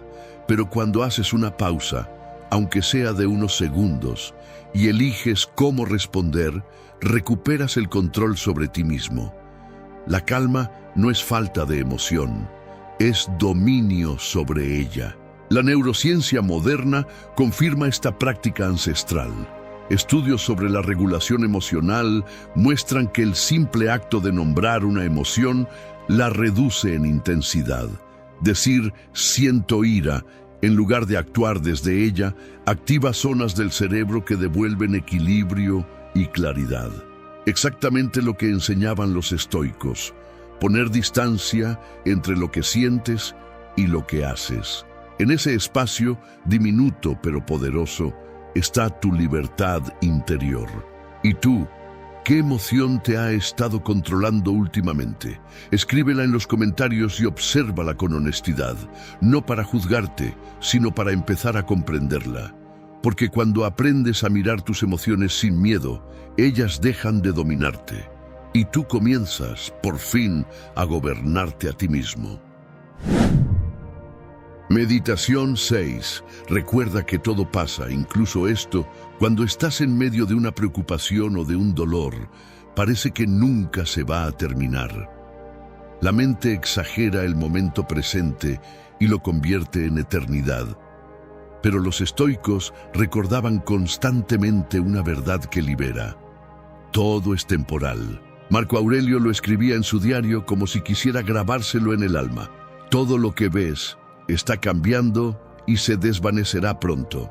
Pero cuando haces una pausa, aunque sea de unos segundos, y eliges cómo responder, recuperas el control sobre ti mismo. La calma no es falta de emoción, es dominio sobre ella. La neurociencia moderna confirma esta práctica ancestral. Estudios sobre la regulación emocional muestran que el simple acto de nombrar una emoción la reduce en intensidad. Decir siento ira, en lugar de actuar desde ella, activa zonas del cerebro que devuelven equilibrio y claridad. Exactamente lo que enseñaban los estoicos: poner distancia entre lo que sientes y lo que haces. En ese espacio, diminuto pero poderoso, está tu libertad interior. ¿Y tú? ¿Qué emoción te ha estado controlando últimamente? Escríbela en los comentarios y obsérvala con honestidad, no para juzgarte, sino para empezar a comprenderla. Porque cuando aprendes a mirar tus emociones sin miedo, ellas dejan de dominarte, y tú comienzas, por fin, a gobernarte a ti mismo. Meditación 6. Recuerda que todo pasa, incluso esto, cuando estás en medio de una preocupación o de un dolor, parece que nunca se va a terminar. La mente exagera el momento presente y lo convierte en eternidad. Pero los estoicos recordaban constantemente una verdad que libera. Todo es temporal. Marco Aurelio lo escribía en su diario como si quisiera grabárselo en el alma. Todo lo que ves está cambiando y se desvanecerá pronto.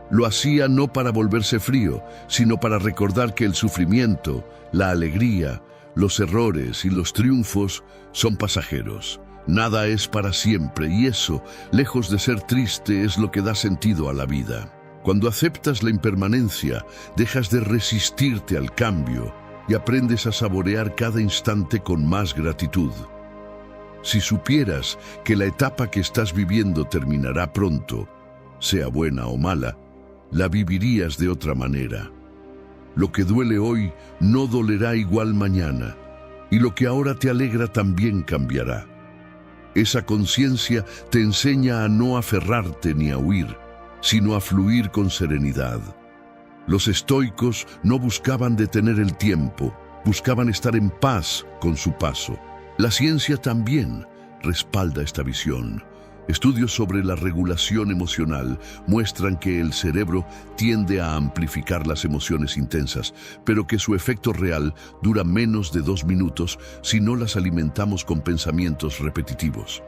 Lo hacía no para volverse frío, sino para recordar que el sufrimiento, la alegría, los errores y los triunfos son pasajeros. Nada es para siempre y eso, lejos de ser triste, es lo que da sentido a la vida. Cuando aceptas la impermanencia, dejas de resistirte al cambio y aprendes a saborear cada instante con más gratitud. Si supieras que la etapa que estás viviendo terminará pronto, sea buena o mala, la vivirías de otra manera. Lo que duele hoy no dolerá igual mañana, y lo que ahora te alegra también cambiará. Esa conciencia te enseña a no aferrarte ni a huir, sino a fluir con serenidad. Los estoicos no buscaban detener el tiempo, buscaban estar en paz con su paso. La ciencia también respalda esta visión. Estudios sobre la regulación emocional muestran que el cerebro tiende a amplificar las emociones intensas, pero que su efecto real dura menos de 2 minutos si no las alimentamos con pensamientos repetitivos.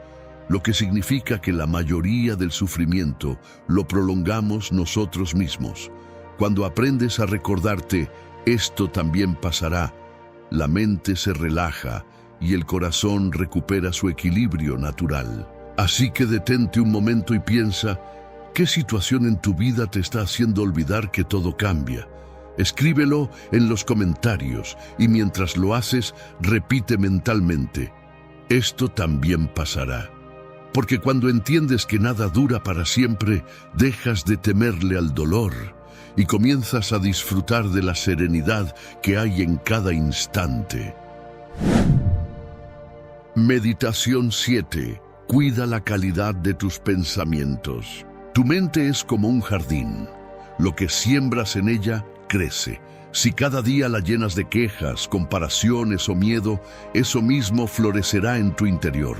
Lo que significa que la mayoría del sufrimiento lo prolongamos nosotros mismos. Cuando aprendes a recordarte, esto también pasará, la mente se relaja y el corazón recupera su equilibrio natural. Así que detente un momento y piensa, ¿qué situación en tu vida te está haciendo olvidar que todo cambia? Escríbelo en los comentarios y mientras lo haces, repite mentalmente, esto también pasará. Porque cuando entiendes que nada dura para siempre, dejas de temerle al dolor y comienzas a disfrutar de la serenidad que hay en cada instante. Meditación 7. Cuida la calidad de tus pensamientos. Tu mente es como un jardín. Lo que siembras en ella crece. Si cada día la llenas de quejas, comparaciones o miedo, eso mismo florecerá en tu interior.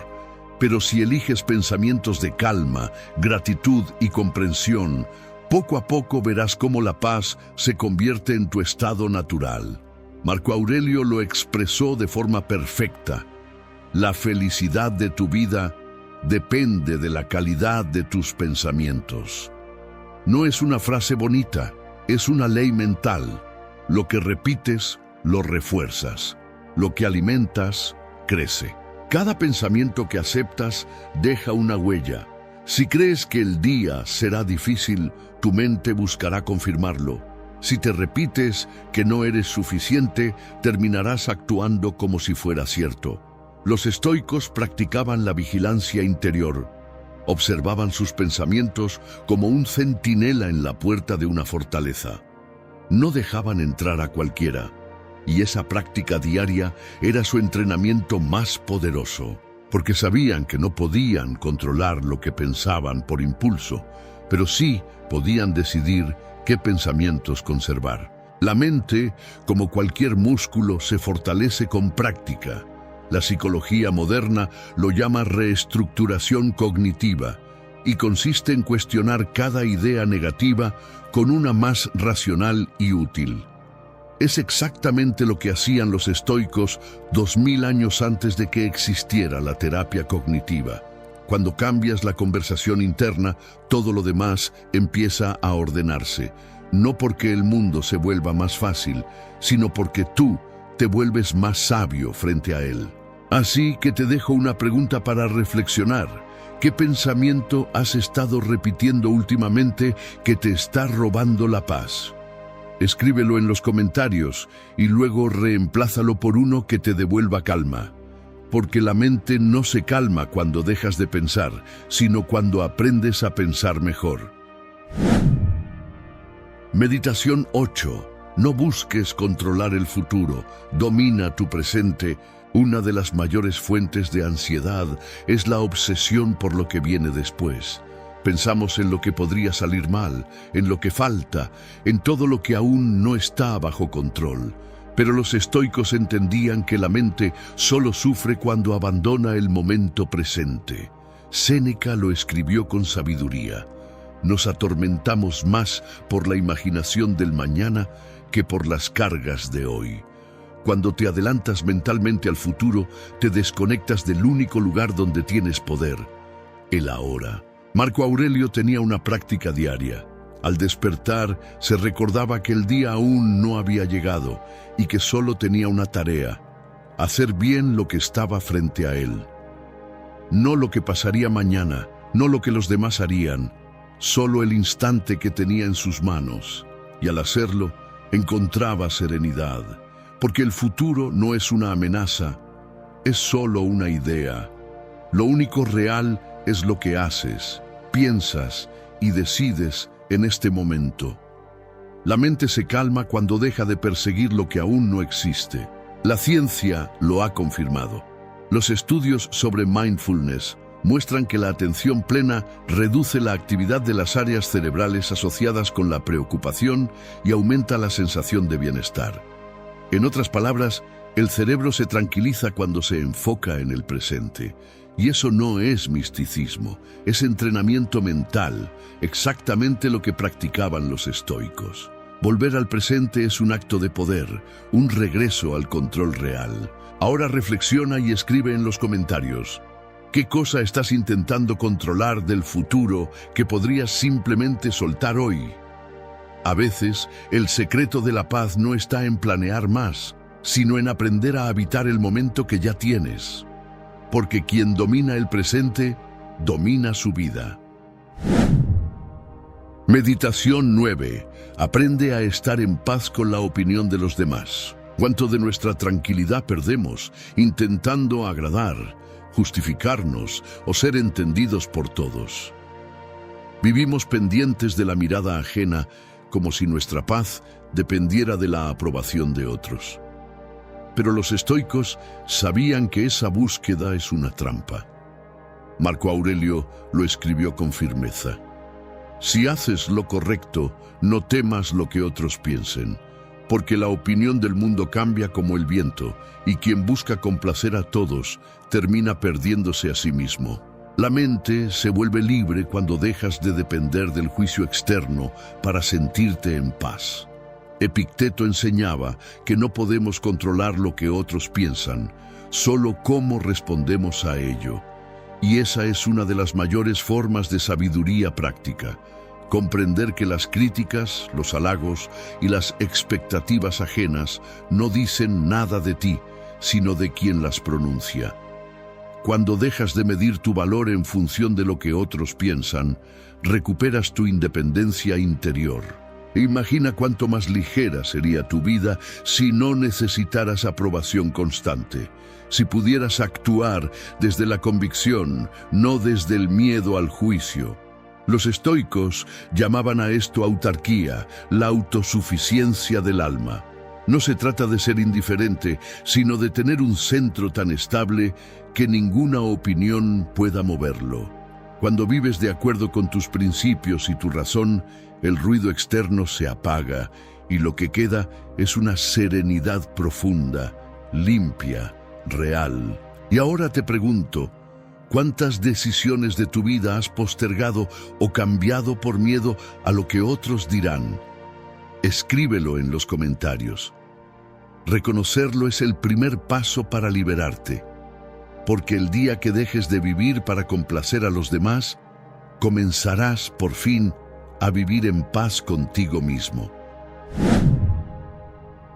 Pero si eliges pensamientos de calma, gratitud y comprensión, poco a poco verás cómo la paz se convierte en tu estado natural. Marco Aurelio lo expresó de forma perfecta. La felicidad de tu vida depende de la calidad de tus pensamientos. No es una frase bonita, es una ley mental. Lo que repites, lo refuerzas. Lo que alimentas, crece. Cada pensamiento que aceptas deja una huella. Si crees que el día será difícil, tu mente buscará confirmarlo. Si te repites que no eres suficiente, terminarás actuando como si fuera cierto. Los estoicos practicaban la vigilancia interior. Observaban sus pensamientos como un centinela en la puerta de una fortaleza. No dejaban entrar a cualquiera, y esa práctica diaria era su entrenamiento más poderoso, porque sabían que no podían controlar lo que pensaban por impulso, pero sí podían decidir qué pensamientos conservar. La mente, como cualquier músculo, se fortalece con práctica. La psicología moderna lo llama reestructuración cognitiva y consiste en cuestionar cada idea negativa con una más racional y útil. Es exactamente lo que hacían los estoicos 2000 años antes de que existiera la terapia cognitiva. Cuando cambias la conversación interna, todo lo demás empieza a ordenarse, no porque el mundo se vuelva más fácil, sino porque tú te vuelves más sabio frente a él. Así que te dejo una pregunta para reflexionar. ¿Qué pensamiento has estado repitiendo últimamente que te está robando la paz? Escríbelo en los comentarios y luego reemplázalo por uno que te devuelva calma. Porque la mente no se calma cuando dejas de pensar, sino cuando aprendes a pensar mejor. Meditación 8. No busques controlar el futuro, domina tu presente. Una de las mayores fuentes de ansiedad es la obsesión por lo que viene después. Pensamos en lo que podría salir mal, en lo que falta, en todo lo que aún no está bajo control. Pero los estoicos entendían que la mente solo sufre cuando abandona el momento presente. Séneca lo escribió con sabiduría. nos atormentamos más por la imaginación del mañana que por las cargas de hoy. Cuando te adelantas mentalmente al futuro, te desconectas del único lugar donde tienes poder, el ahora. Marco Aurelio tenía una práctica diaria. Al despertar, se recordaba que el día aún no había llegado y que solo tenía una tarea: hacer bien lo que estaba frente a él. No lo que pasaría mañana, no lo que los demás harían, solo el instante que tenía en sus manos. Y al hacerlo, encontraba serenidad, porque el futuro no es una amenaza, es solo una idea. Lo único real es lo que haces, piensas y decides en este momento. La mente se calma cuando deja de perseguir lo que aún no existe. La ciencia lo ha confirmado. Los estudios sobre mindfulness muestran que la atención plena reduce la actividad de las áreas cerebrales asociadas con la preocupación y aumenta la sensación de bienestar. En otras palabras, el cerebro se tranquiliza cuando se enfoca en el presente. Y eso no es misticismo, es entrenamiento mental, exactamente lo que practicaban los estoicos. Volver al presente es un acto de poder, un regreso al control real. Ahora reflexiona y escribe en los comentarios: ¿qué cosa estás intentando controlar del futuro que podrías simplemente soltar hoy? A veces, el secreto de la paz no está en planear más, sino en aprender a habitar el momento que ya tienes. Porque quien domina el presente, domina su vida. Meditación 9. Aprende a estar en paz con la opinión de los demás. ¿Cuánto de nuestra tranquilidad perdemos intentando agradar, justificarnos o ser entendidos por todos? Vivimos pendientes de la mirada ajena, como si nuestra paz dependiera de la aprobación de otros. Pero los estoicos sabían que esa búsqueda es una trampa. Marco Aurelio lo escribió con firmeza: si haces lo correcto, no temas lo que otros piensen, porque la opinión del mundo cambia como el viento, y quien busca complacer a todos termina perdiéndose a sí mismo. La mente se vuelve libre cuando dejas de depender del juicio externo para sentirte en paz. Epicteto enseñaba que no podemos controlar lo que otros piensan, solo cómo respondemos a ello. Y esa es una de las mayores formas de sabiduría práctica: comprender que las críticas, los halagos y las expectativas ajenas no dicen nada de ti, sino de quien las pronuncia. Cuando dejas de medir tu valor en función de lo que otros piensan, recuperas tu independencia interior. Imagina cuánto más ligera sería tu vida si no necesitaras aprobación constante, si pudieras actuar desde la convicción, no desde el miedo al juicio. Los estoicos llamaban a esto autarquía, la autosuficiencia del alma. No se trata de ser indiferente, sino de tener un centro tan estable que ninguna opinión pueda moverlo. Cuando vives de acuerdo con tus principios y tu razón, el ruido externo se apaga y lo que queda es una serenidad profunda, limpia, real. Y ahora te pregunto, ¿cuántas decisiones de tu vida has postergado o cambiado por miedo a lo que otros dirán? Escríbelo en los comentarios. Reconocerlo es el primer paso para liberarte, porque el día que dejes de vivir para complacer a los demás, comenzarás por fin a vivir en paz contigo mismo.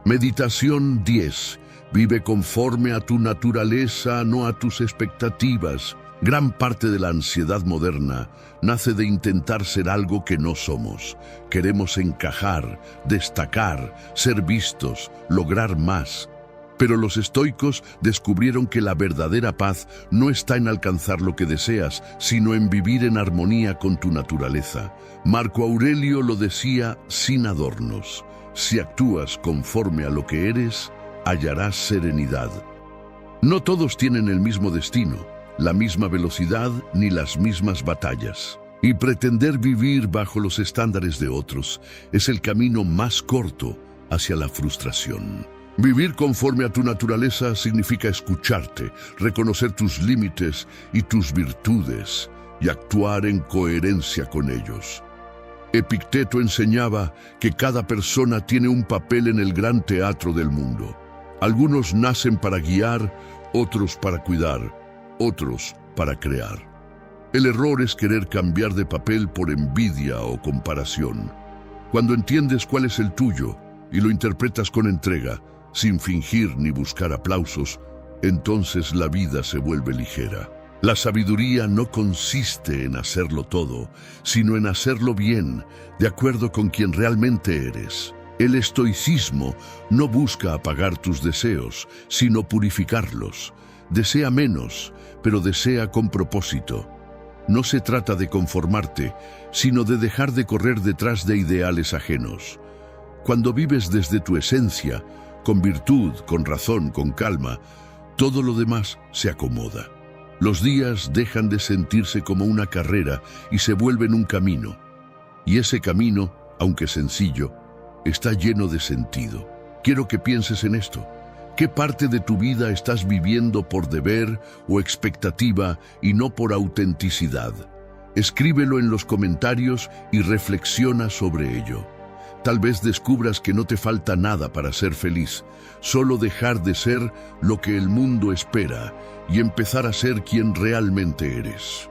Meditación 10. Vive conforme a tu naturaleza, no a tus expectativas. Gran parte de la ansiedad moderna nace de intentar ser algo que no somos. Queremos encajar, destacar, ser vistos, lograr más. Pero los estoicos descubrieron que la verdadera paz no está en alcanzar lo que deseas, sino en vivir en armonía con tu naturaleza. Marco Aurelio lo decía sin adornos: si actúas conforme a lo que eres, hallarás serenidad. No todos tienen el mismo destino, la misma velocidad ni las mismas batallas. Y pretender vivir bajo los estándares de otros es el camino más corto hacia la frustración. Vivir conforme a tu naturaleza significa escucharte, reconocer tus límites y tus virtudes y actuar en coherencia con ellos. Epicteto enseñaba que cada persona tiene un papel en el gran teatro del mundo. Algunos nacen para guiar, otros para cuidar, otros para crear. El error es querer cambiar de papel por envidia o comparación. Cuando entiendes cuál es el tuyo y lo interpretas con entrega, sin fingir ni buscar aplausos, entonces la vida se vuelve ligera. La sabiduría no consiste en hacerlo todo, sino en hacerlo bien, de acuerdo con quien realmente eres. El estoicismo no busca apagar tus deseos, sino purificarlos. Desea menos, pero desea con propósito. No se trata de conformarte, sino de dejar de correr detrás de ideales ajenos. Cuando vives desde tu esencia, con virtud, con razón, con calma, todo lo demás se acomoda. Los días dejan de sentirse como una carrera y se vuelven un camino. Y ese camino, aunque sencillo, está lleno de sentido. Quiero que pienses en esto. ¿Qué parte de tu vida estás viviendo por deber o expectativa y no por autenticidad? Escríbelo en los comentarios y reflexiona sobre ello. Tal vez descubras que no te falta nada para ser feliz, solo dejar de ser lo que el mundo espera y empezar a ser quien realmente eres.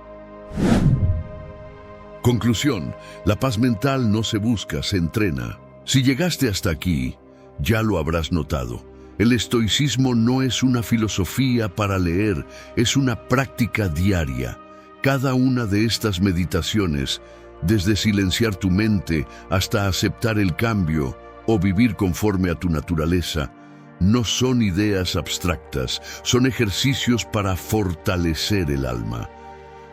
Conclusión: la paz mental no se busca, se entrena. Si llegaste hasta aquí, ya lo habrás notado. El estoicismo no es una filosofía para leer, es una práctica diaria. Cada una de estas meditaciones, desde silenciar tu mente hasta aceptar el cambio o vivir conforme a tu naturaleza, no son ideas abstractas, son ejercicios para fortalecer el alma.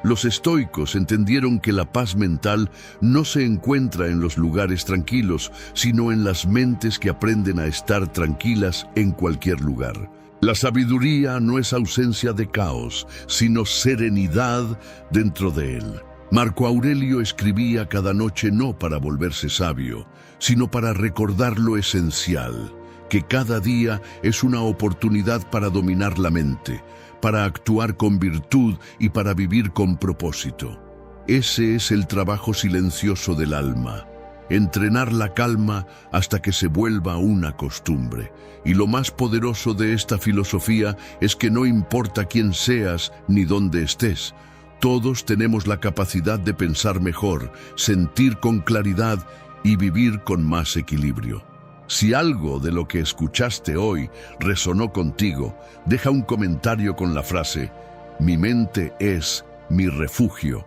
Los estoicos entendieron que la paz mental no se encuentra en los lugares tranquilos, sino en las mentes que aprenden a estar tranquilas en cualquier lugar. La sabiduría no es ausencia de caos, sino serenidad dentro de él. Marco Aurelio escribía cada noche no para volverse sabio, sino para recordar lo esencial, que cada día es una oportunidad para dominar la mente, para actuar con virtud y para vivir con propósito. Ese es el trabajo silencioso del alma, entrenar la calma hasta que se vuelva una costumbre. Y lo más poderoso de esta filosofía es que no importa quién seas ni dónde estés, todos tenemos la capacidad de pensar mejor, sentir con claridad y vivir con más equilibrio. Si algo de lo que escuchaste hoy resonó contigo, deja un comentario con la frase: "Mi mente es mi refugio".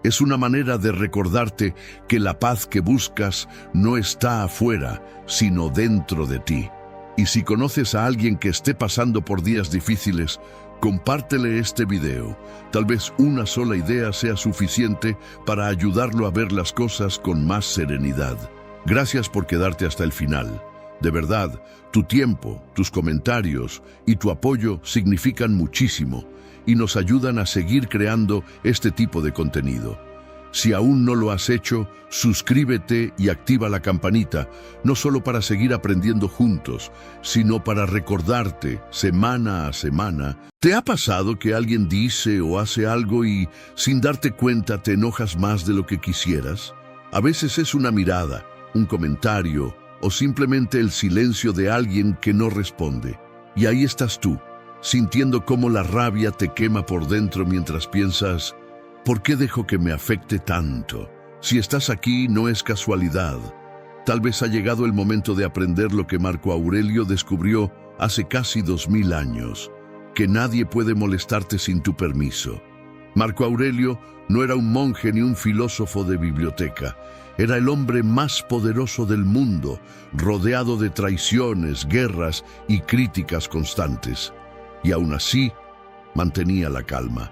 Es una manera de recordarte que la paz que buscas no está afuera, sino dentro de ti. Y si conoces a alguien que esté pasando por días difíciles, compártele este video. Tal vez una sola idea sea suficiente para ayudarlo a ver las cosas con más serenidad. Gracias por quedarte hasta el final. De verdad, tu tiempo, tus comentarios y tu apoyo significan muchísimo y nos ayudan a seguir creando este tipo de contenido. Si aún no lo has hecho, suscríbete y activa la campanita, no solo para seguir aprendiendo juntos, sino para recordarte semana a semana. ¿Te ha pasado que alguien dice o hace algo y, sin darte cuenta, te enojas más de lo que quisieras? A veces es una mirada, un comentario o simplemente el silencio de alguien que no responde. Y ahí estás tú, sintiendo cómo la rabia te quema por dentro mientras piensas: ¿por qué dejo que me afecte tanto? Si estás aquí, no es casualidad. Tal vez ha llegado el momento de aprender lo que Marco Aurelio descubrió hace casi 2000 años, que nadie puede molestarte sin tu permiso. Marco Aurelio no era un monje ni un filósofo de biblioteca. Era el hombre más poderoso del mundo, rodeado de traiciones, guerras y críticas constantes. Y aún así, mantenía la calma.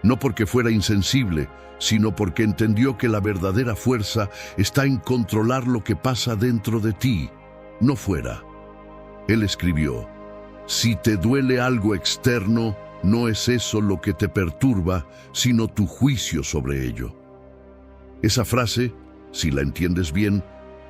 No porque fuera insensible, sino porque entendió que la verdadera fuerza está en controlar lo que pasa dentro de ti, no fuera. Él escribió: "Si te duele algo externo, no es eso lo que te perturba, sino tu juicio sobre ello". Esa frase, si la entiendes bien,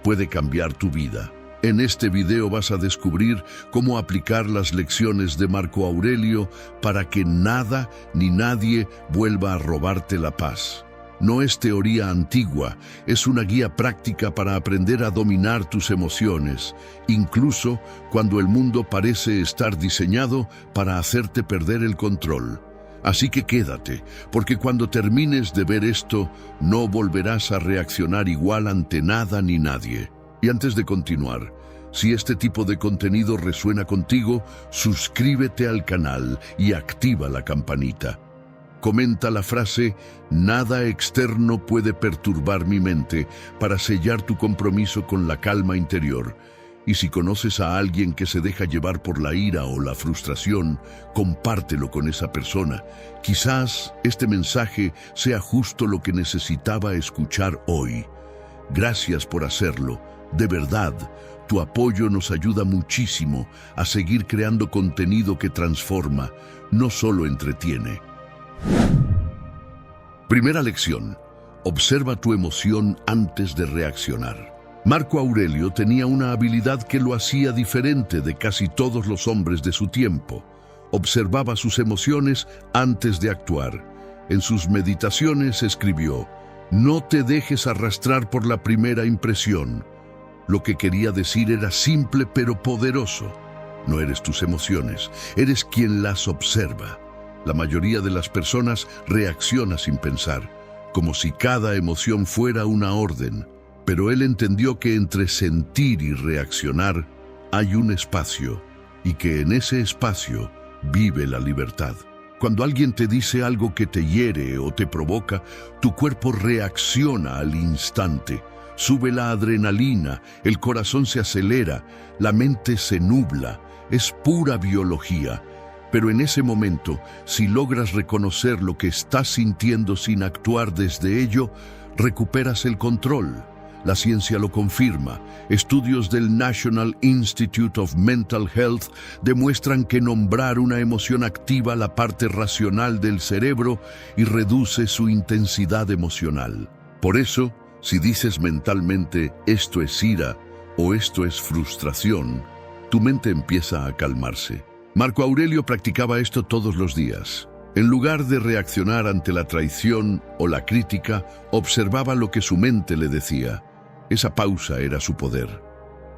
puede cambiar tu vida. En este video vas a descubrir cómo aplicar las lecciones de Marco Aurelio para que nada ni nadie vuelva a robarte la paz. no es teoría antigua, es una guía práctica para aprender a dominar tus emociones, incluso cuando el mundo parece estar diseñado para hacerte perder el control. Así que quédate, porque cuando termines de ver esto, no volverás a reaccionar igual ante nada ni nadie. Y antes de continuar, si este tipo de contenido resuena contigo, suscríbete al canal y activa la campanita. Comenta la frase "Nada externo puede perturbar mi mente" para sellar tu compromiso con la calma interior. Y si conoces a alguien que se deja llevar por la ira o la frustración, compártelo con esa persona. Quizás este mensaje sea justo lo que necesitaba escuchar hoy. Gracias por hacerlo. De verdad, tu apoyo nos ayuda muchísimo a seguir creando contenido que transforma, no solo entretiene. Primera lección: observa tu emoción antes de reaccionar. Marco Aurelio tenía una habilidad que lo hacía diferente de casi todos los hombres de su tiempo. Observaba sus emociones antes de actuar. En sus meditaciones escribió: "No te dejes arrastrar por la primera impresión". Lo que quería decir era simple pero poderoso. No eres tus emociones, eres quien las observa. La mayoría de las personas reacciona sin pensar, como si cada emoción fuera una orden. Pero él entendió que entre sentir y reaccionar hay un espacio, y que en ese espacio vive la libertad. Cuando alguien te dice algo que te hiere o te provoca, tu cuerpo reacciona al instante. Sube la adrenalina, el corazón se acelera, la mente se nubla. Es pura biología. Pero en ese momento, si logras reconocer lo que estás sintiendo sin actuar desde ello, recuperas el control. La ciencia lo confirma. Estudios del National Institute of Mental Health demuestran que nombrar una emoción activa la parte racional del cerebro y reduce su intensidad emocional. Por eso, si dices mentalmente "esto es ira" o "esto es frustración", tu mente empieza a calmarse. Marco Aurelio practicaba esto todos los días. En lugar de reaccionar ante la traición o la crítica, observaba lo que su mente le decía. Esa pausa era su poder.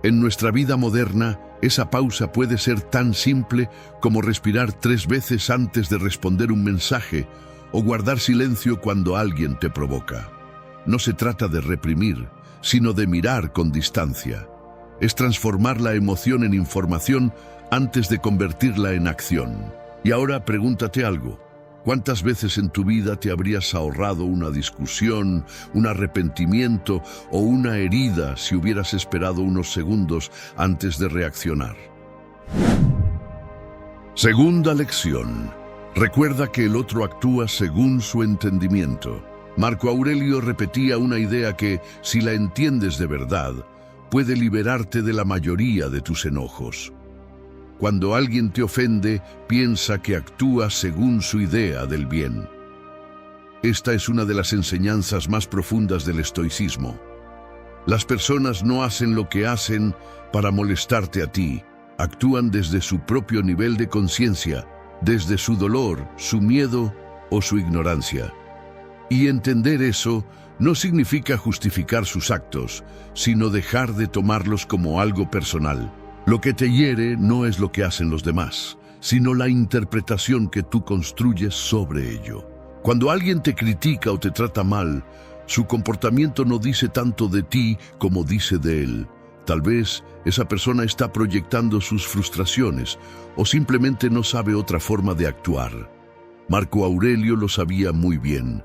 En nuestra vida moderna, esa pausa puede ser tan simple como respirar 3 veces antes de responder un mensaje o guardar silencio cuando alguien te provoca. No se trata de reprimir, sino de mirar con distancia. Es transformar la emoción en información antes de convertirla en acción. Y ahora pregúntate algo. ¿Cuántas veces en tu vida te habrías ahorrado una discusión, un arrepentimiento o una herida si hubieras esperado unos segundos antes de reaccionar? Segunda lección. Recuerda que el otro actúa según su entendimiento. Marco Aurelio repetía una idea que, si la entiendes de verdad, puede liberarte de la mayoría de tus enojos. Cuando alguien te ofende, piensa que actúa según su idea del bien. Esta es una de las enseñanzas más profundas del estoicismo. Las personas no hacen lo que hacen para molestarte a ti. Actúan desde su propio nivel de conciencia, desde su dolor, su miedo o su ignorancia. Y entender eso no significa justificar sus actos, sino dejar de tomarlos como algo personal. Lo que te hiere no es lo que hacen los demás, sino la interpretación que tú construyes sobre ello. Cuando alguien te critica o te trata mal, su comportamiento no dice tanto de ti como dice de él. Tal vez esa persona está proyectando sus frustraciones o simplemente no sabe otra forma de actuar. Marco Aurelio lo sabía muy bien.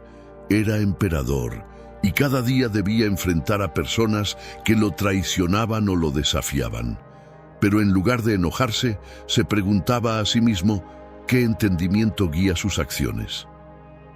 Era emperador y cada día debía enfrentar a personas que lo traicionaban o lo desafiaban. Pero en lugar de enojarse, se preguntaba a sí mismo qué entendimiento guía sus acciones.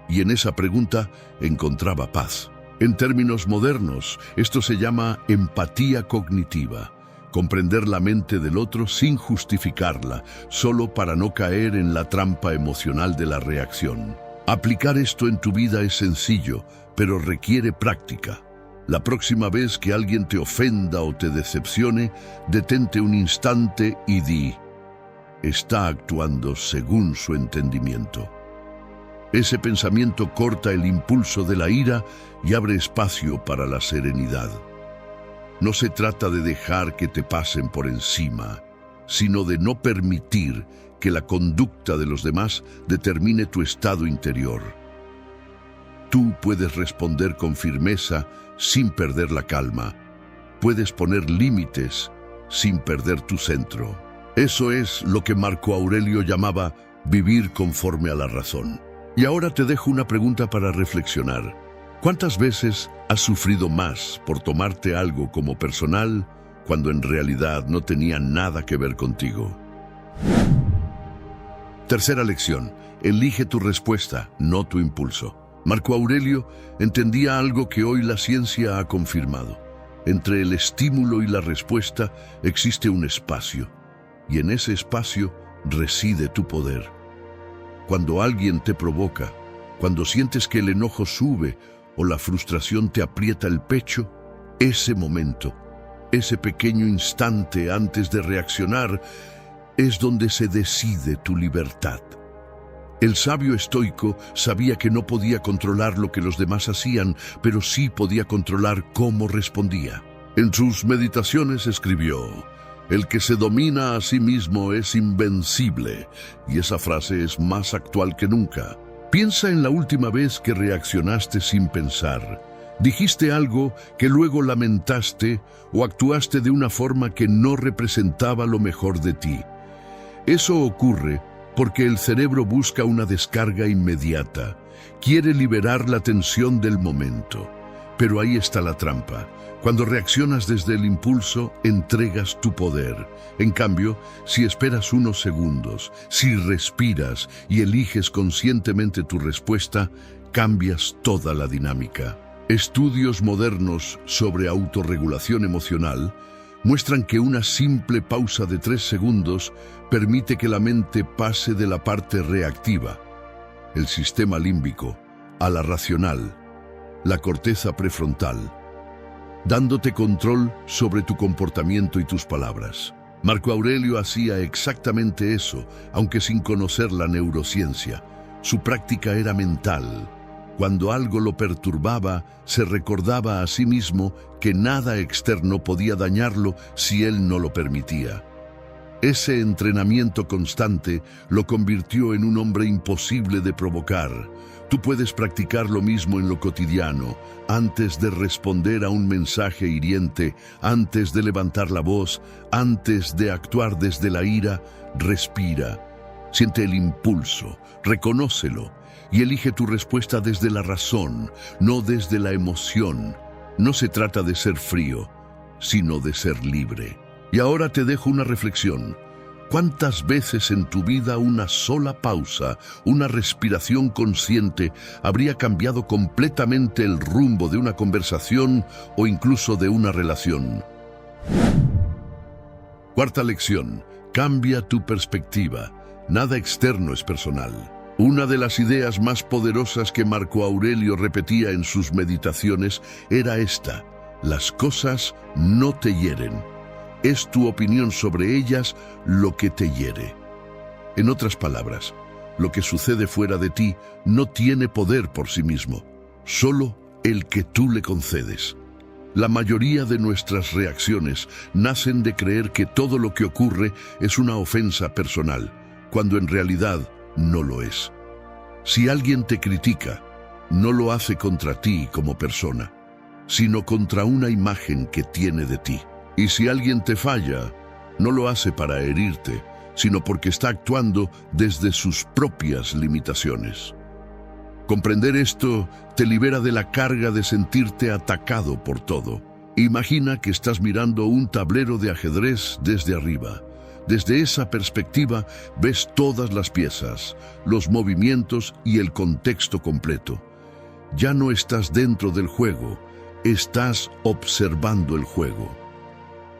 Y en esa pregunta encontraba paz. En términos modernos, esto se llama empatía cognitiva. Comprender la mente del otro sin justificarla, solo para no caer en la trampa emocional de la reacción. Aplicar esto en tu vida es sencillo, pero requiere práctica. La próxima vez que alguien te ofenda o te decepcione, detente un instante y di: está actuando según su entendimiento. Ese pensamiento corta el impulso de la ira y abre espacio para la serenidad. No se trata de dejar que te pasen por encima, sino de no permitir que la conducta de los demás determine tu estado interior. Tú puedes responder con firmeza sin perder la calma. Puedes poner límites sin perder tu centro. Eso es lo que Marco Aurelio llamaba vivir conforme a la razón. Y ahora te dejo una pregunta para reflexionar. ¿Cuántas veces has sufrido más por tomarte algo como personal cuando en realidad no tenía nada que ver contigo? Tercera lección: elige tu respuesta, no tu impulso. Marco Aurelio entendía algo que hoy la ciencia ha confirmado. Entre el estímulo y la respuesta existe un espacio, y en ese espacio reside tu poder. Cuando alguien te provoca, cuando sientes que el enojo sube o la frustración te aprieta el pecho, ese momento, ese pequeño instante antes de reaccionar, es donde se decide tu libertad. El sabio estoico sabía que no podía controlar lo que los demás hacían, pero sí podía controlar cómo respondía. En sus meditaciones escribió: "El que se domina a sí mismo es invencible", y esa frase es más actual que nunca. Piensa en la última vez que reaccionaste sin pensar. Dijiste algo que luego lamentaste o actuaste de una forma que no representaba lo mejor de ti. Eso ocurre porque el cerebro busca una descarga inmediata. Quiere liberar la tensión del momento. Pero ahí está la trampa. Cuando reaccionas desde el impulso, entregas tu poder. En cambio, si esperas unos segundos, si respiras y eliges conscientemente tu respuesta, cambias toda la dinámica. Estudios modernos sobre autorregulación emocional muestran que una simple pausa de 3 segundos permite que la mente pase de la parte reactiva, el sistema límbico, a la racional, la corteza prefrontal, dándote control sobre tu comportamiento y tus palabras. Marco Aurelio hacía exactamente eso, aunque sin conocer la neurociencia. Su práctica era mental. Cuando algo lo perturbaba, se recordaba a sí mismo que nada externo podía dañarlo si él no lo permitía. Ese entrenamiento constante lo convirtió en un hombre imposible de provocar. Tú puedes practicar lo mismo en lo cotidiano, antes de responder a un mensaje hiriente, antes de levantar la voz, antes de actuar desde la ira. Respira, siente el impulso, reconócelo y elige tu respuesta desde la razón, no desde la emoción. No se trata de ser frío, sino de ser libre. Y ahora te dejo una reflexión. ¿Cuántas veces en tu vida una sola pausa, una respiración consciente, habría cambiado completamente el rumbo de una conversación o incluso de una relación? Cuarta lección: cambia tu perspectiva. Nada externo es personal. Una de las ideas más poderosas que Marco Aurelio repetía en sus meditaciones era esta: las cosas no te hieren. Es tu opinión sobre ellas lo que te hiere. En otras palabras, lo que sucede fuera de ti no tiene poder por sí mismo, solo el que tú le concedes. La mayoría de nuestras reacciones nacen de creer que todo lo que ocurre es una ofensa personal, cuando en realidad no lo es. Si alguien te critica, no lo hace contra ti como persona, sino contra una imagen que tiene de ti. Y si alguien te falla, no lo hace para herirte, sino porque está actuando desde sus propias limitaciones. Comprender esto te libera de la carga de sentirte atacado por todo. Imagina que estás mirando un tablero de ajedrez desde arriba. Desde esa perspectiva ves todas las piezas, los movimientos y el contexto completo. Ya no estás dentro del juego, estás observando el juego.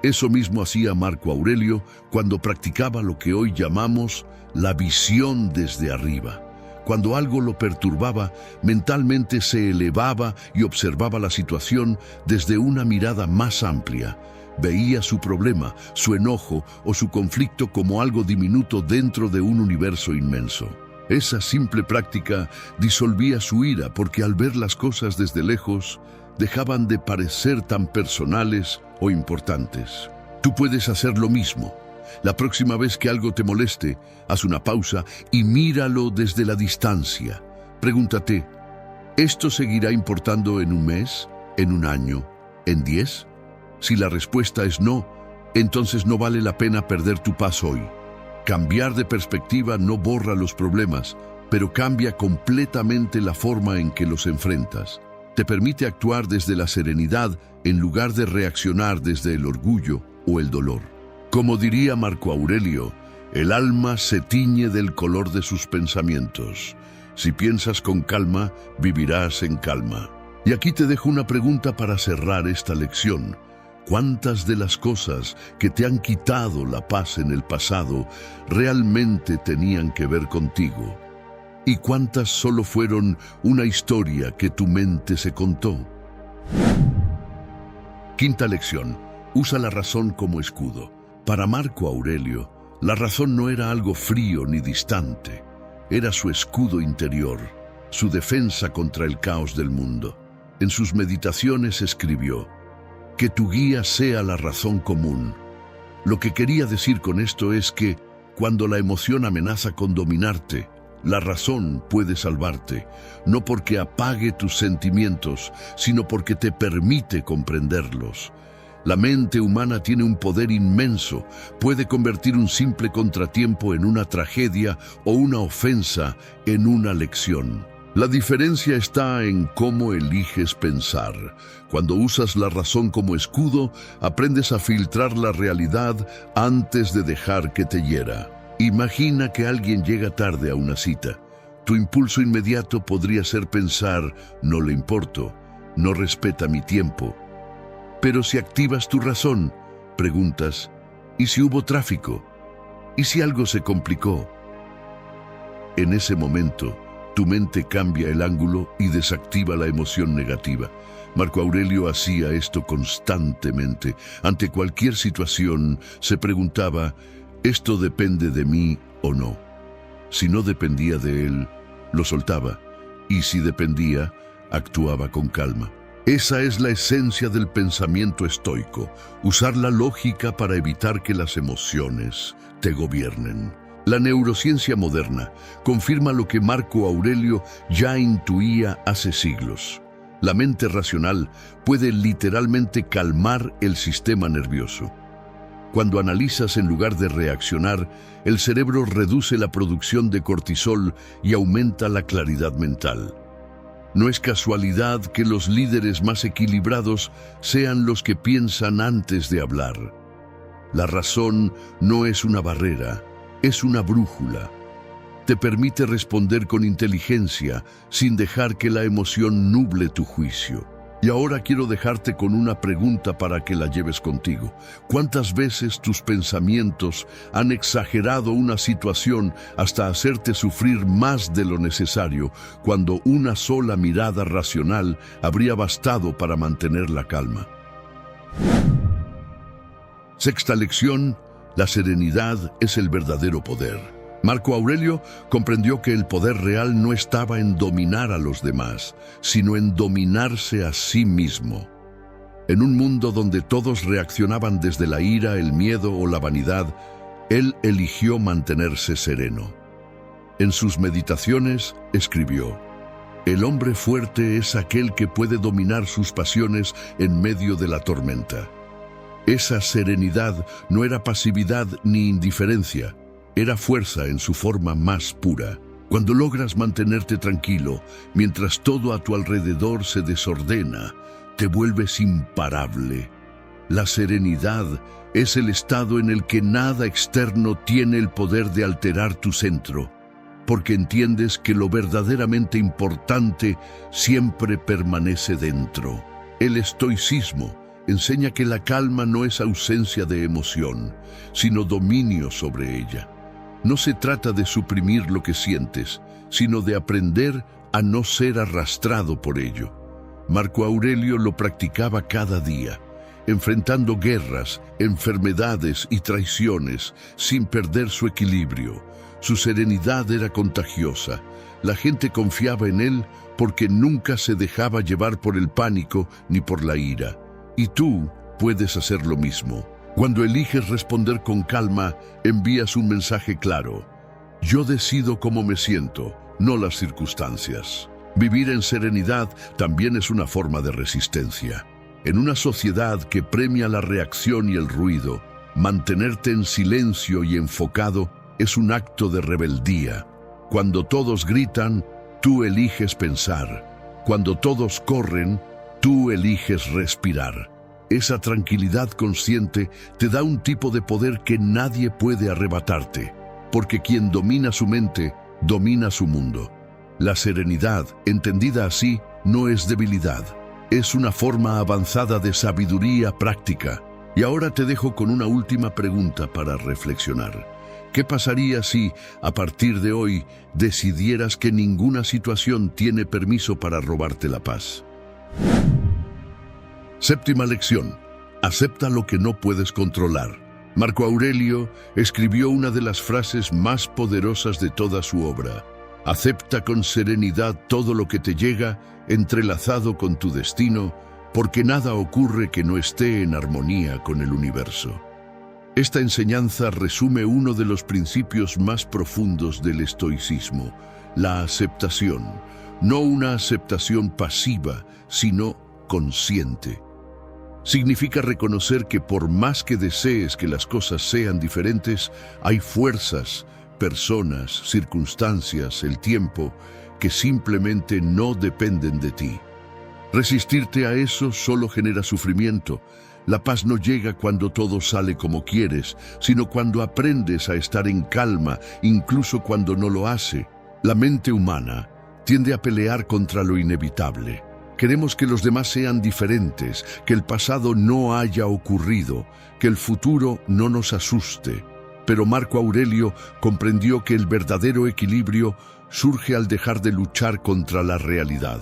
Eso mismo hacía Marco Aurelio cuando practicaba lo que hoy llamamos la visión desde arriba. Cuando algo lo perturbaba, mentalmente se elevaba y observaba la situación desde una mirada más amplia. Veía su problema, su enojo o su conflicto como algo diminuto dentro de un universo inmenso. Esa simple práctica disolvía su ira porque al ver las cosas desde lejos, dejaban de parecer tan personales o importantes. Tú puedes hacer lo mismo. La próxima vez que algo te moleste, haz una pausa y míralo desde la distancia. Pregúntate, ¿esto seguirá importando en un mes, en un año, en 10? Si la respuesta es no, entonces no vale la pena perder tu paz hoy. Cambiar de perspectiva no borra los problemas, pero cambia completamente la forma en que los enfrentas. Te permite actuar desde la serenidad en lugar de reaccionar desde el orgullo o el dolor. Como diría Marco Aurelio, el alma se tiñe del color de sus pensamientos. Si piensas con calma, vivirás en calma. Y aquí te dejo una pregunta para cerrar esta lección. ¿Cuántas de las cosas que te han quitado la paz en el pasado realmente tenían que ver contigo? ¿Y cuántas solo fueron una historia que tu mente se contó? Quinta lección. Usa la razón como escudo. Para Marco Aurelio, la razón no era algo frío ni distante. Era su escudo interior, su defensa contra el caos del mundo. En sus meditaciones escribió: que tu guía sea la razón común. Lo que quería decir con esto es que, cuando la emoción amenaza con dominarte, la razón puede salvarte, no porque apague tus sentimientos, sino porque te permite comprenderlos. La mente humana tiene un poder inmenso, puede convertir un simple contratiempo en una tragedia o una ofensa en una lección. La diferencia está en cómo eliges pensar. Cuando usas la razón como escudo, aprendes a filtrar la realidad antes de dejar que te hiera. Imagina que alguien llega tarde a una cita. Tu impulso inmediato podría ser pensar: no le importo, no respeta mi tiempo. Pero si activas tu razón, preguntas: ¿y si hubo tráfico? ¿Y si algo se complicó? En ese momento, tu mente cambia el ángulo y desactiva la emoción negativa. Marco Aurelio hacía esto constantemente. Ante cualquier situación, se preguntaba: ¿esto depende de mí o no? Si no dependía de él, lo soltaba. Y si dependía, actuaba con calma. Esa es la esencia del pensamiento estoico: usar la lógica para evitar que las emociones te gobiernen. La neurociencia moderna confirma lo que Marco Aurelio ya intuía hace siglos. La mente racional puede literalmente calmar el sistema nervioso. Cuando analizas en lugar de reaccionar, el cerebro reduce la producción de cortisol y aumenta la claridad mental. No es casualidad que los líderes más equilibrados sean los que piensan antes de hablar. La razón no es una barrera, es una brújula. Te permite responder con inteligencia sin dejar que la emoción nuble tu juicio. Y ahora quiero dejarte con una pregunta para que la lleves contigo. ¿Cuántas veces tus pensamientos han exagerado una situación hasta hacerte sufrir más de lo necesario, cuando una sola mirada racional habría bastado para mantener la calma? Sexta lección: la serenidad es el verdadero poder. Marco Aurelio comprendió que el poder real no estaba en dominar a los demás, sino en dominarse a sí mismo. En un mundo donde todos reaccionaban desde la ira, el miedo o la vanidad, él eligió mantenerse sereno. En sus meditaciones escribió: el hombre fuerte es aquel que puede dominar sus pasiones en medio de la tormenta. Esa serenidad no era pasividad ni indiferencia, era fuerza en su forma más pura. Cuando logras mantenerte tranquilo, mientras todo a tu alrededor se desordena, te vuelves imparable. La serenidad es el estado en el que nada externo tiene el poder de alterar tu centro, porque entiendes que lo verdaderamente importante siempre permanece dentro. El estoicismo enseña que la calma no es ausencia de emoción, sino dominio sobre ella. No se trata de suprimir lo que sientes, sino de aprender a no ser arrastrado por ello. Marco Aurelio lo practicaba cada día, enfrentando guerras, enfermedades y traiciones sin perder su equilibrio. Su serenidad era contagiosa. La gente confiaba en él porque nunca se dejaba llevar por el pánico ni por la ira. Y tú puedes hacer lo mismo. Cuando eliges responder con calma, envías un mensaje claro. Yo decido cómo me siento, no las circunstancias. Vivir en serenidad también es una forma de resistencia. En una sociedad que premia la reacción y el ruido, mantenerte en silencio y enfocado es un acto de rebeldía. Cuando todos gritan, tú eliges pensar. Cuando todos corren, tú eliges respirar. Esa tranquilidad consciente te da un tipo de poder que nadie puede arrebatarte, porque quien domina su mente, domina su mundo. La serenidad, entendida así, no es debilidad. Es una forma avanzada de sabiduría práctica. Y ahora te dejo con una última pregunta para reflexionar. ¿Qué pasaría si, a partir de hoy, decidieras que ninguna situación tiene permiso para robarte la paz? Séptima lección. Acepta lo que no puedes controlar. Marco Aurelio escribió una de las frases más poderosas de toda su obra. Acepta con serenidad todo lo que te llega, entrelazado con tu destino, porque nada ocurre que no esté en armonía con el universo. Esta enseñanza resume uno de los principios más profundos del estoicismo, la aceptación. No una aceptación pasiva, sino consciente. Significa reconocer que por más que desees que las cosas sean diferentes, hay fuerzas, personas, circunstancias, el tiempo, que simplemente no dependen de ti. Resistirte a eso solo genera sufrimiento. La paz no llega cuando todo sale como quieres, sino cuando aprendes a estar en calma, incluso cuando no lo hace. La mente humana tiende a pelear contra lo inevitable. Queremos que los demás sean diferentes, que el pasado no haya ocurrido, que el futuro no nos asuste. Pero Marco Aurelio comprendió que el verdadero equilibrio surge al dejar de luchar contra la realidad.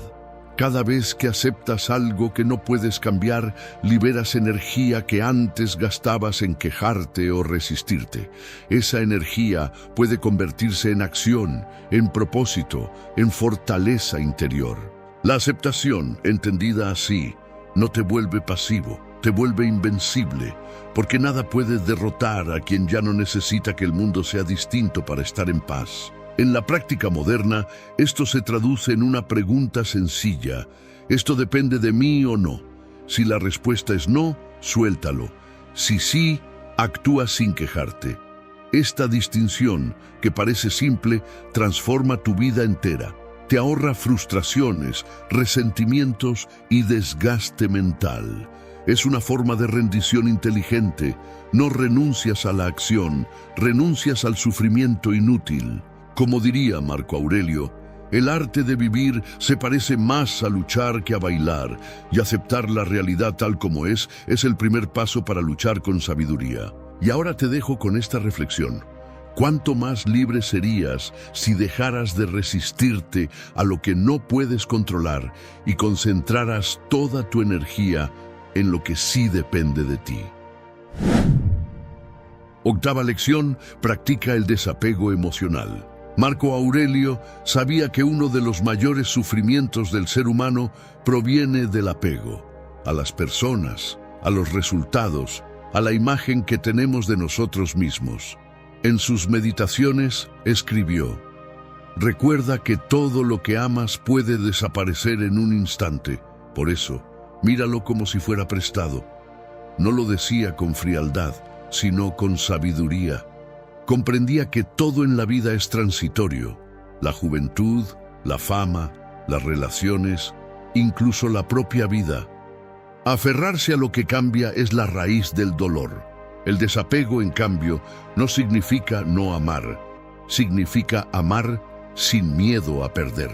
Cada vez que aceptas algo que no puedes cambiar, liberas energía que antes gastabas en quejarte o resistirte. Esa energía puede convertirse en acción, en propósito, en fortaleza interior. La aceptación, entendida así, no te vuelve pasivo, te vuelve invencible, porque nada puede derrotar a quien ya no necesita que el mundo sea distinto para estar en paz. En la práctica moderna, esto se traduce en una pregunta sencilla. ¿Esto depende de mí o no? Si la respuesta es no, suéltalo. Si sí, actúa sin quejarte. Esta distinción, que parece simple, transforma tu vida entera. Te ahorra frustraciones, resentimientos y desgaste mental. Es una forma de rendición inteligente. No renuncias a la acción, renuncias al sufrimiento inútil. Como diría Marco Aurelio, el arte de vivir se parece más a luchar que a bailar, y aceptar la realidad tal como es el primer paso para luchar con sabiduría. Y ahora te dejo con esta reflexión. ¿Cuánto más libre serías si dejaras de resistirte a lo que no puedes controlar y concentraras toda tu energía en lo que sí depende de ti? Octava lección, practica el desapego emocional. Marco Aurelio sabía que uno de los mayores sufrimientos del ser humano proviene del apego a las personas, a los resultados, a la imagen que tenemos de nosotros mismos. En sus meditaciones escribió: recuerda que todo lo que amas puede desaparecer en un instante. Por eso, míralo como si fuera prestado. No lo decía con frialdad, sino con sabiduría. Comprendía que todo en la vida es transitorio. La juventud, la fama, las relaciones, incluso la propia vida. Aferrarse a lo que cambia es la raíz del dolor. El desapego, en cambio, no significa no amar. Significa amar sin miedo a perder.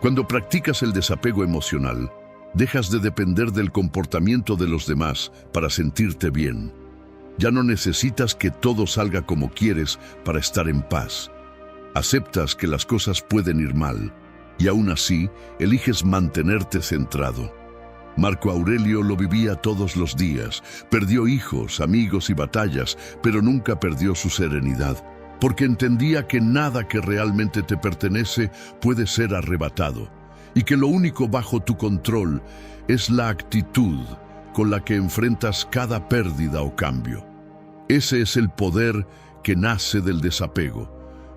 Cuando practicas el desapego emocional, dejas de depender del comportamiento de los demás para sentirte bien. Ya no necesitas que todo salga como quieres para estar en paz. Aceptas que las cosas pueden ir mal, y aún así, eliges mantenerte centrado. Marco Aurelio lo vivía todos los días. Perdió hijos, amigos y batallas, pero nunca perdió su serenidad, porque entendía que nada que realmente te pertenece puede ser arrebatado, y que lo único bajo tu control es la actitud con la que enfrentas cada pérdida o cambio. Ese es el poder que nace del desapego,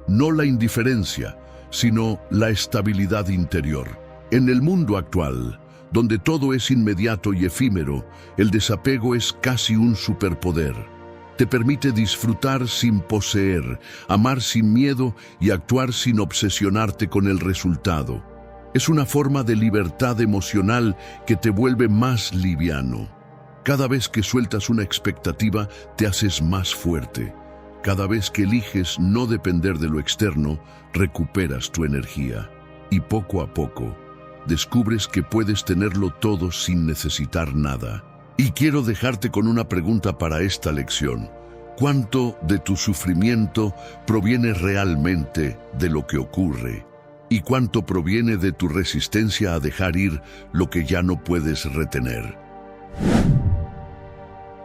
no la indiferencia, sino la estabilidad interior. En el mundo actual, donde todo es inmediato y efímero, el desapego es casi un superpoder. Te permite disfrutar sin poseer, amar sin miedo y actuar sin obsesionarte con el resultado. Es una forma de libertad emocional que te vuelve más liviano. Cada vez que sueltas una expectativa, te haces más fuerte. Cada vez que eliges no depender de lo externo, recuperas tu energía. Y poco a poco, descubres que puedes tenerlo todo sin necesitar nada. Y quiero dejarte con una pregunta para esta lección. ¿Cuánto de tu sufrimiento proviene realmente de lo que ocurre? ¿Y cuánto proviene de tu resistencia a dejar ir lo que ya no puedes retener?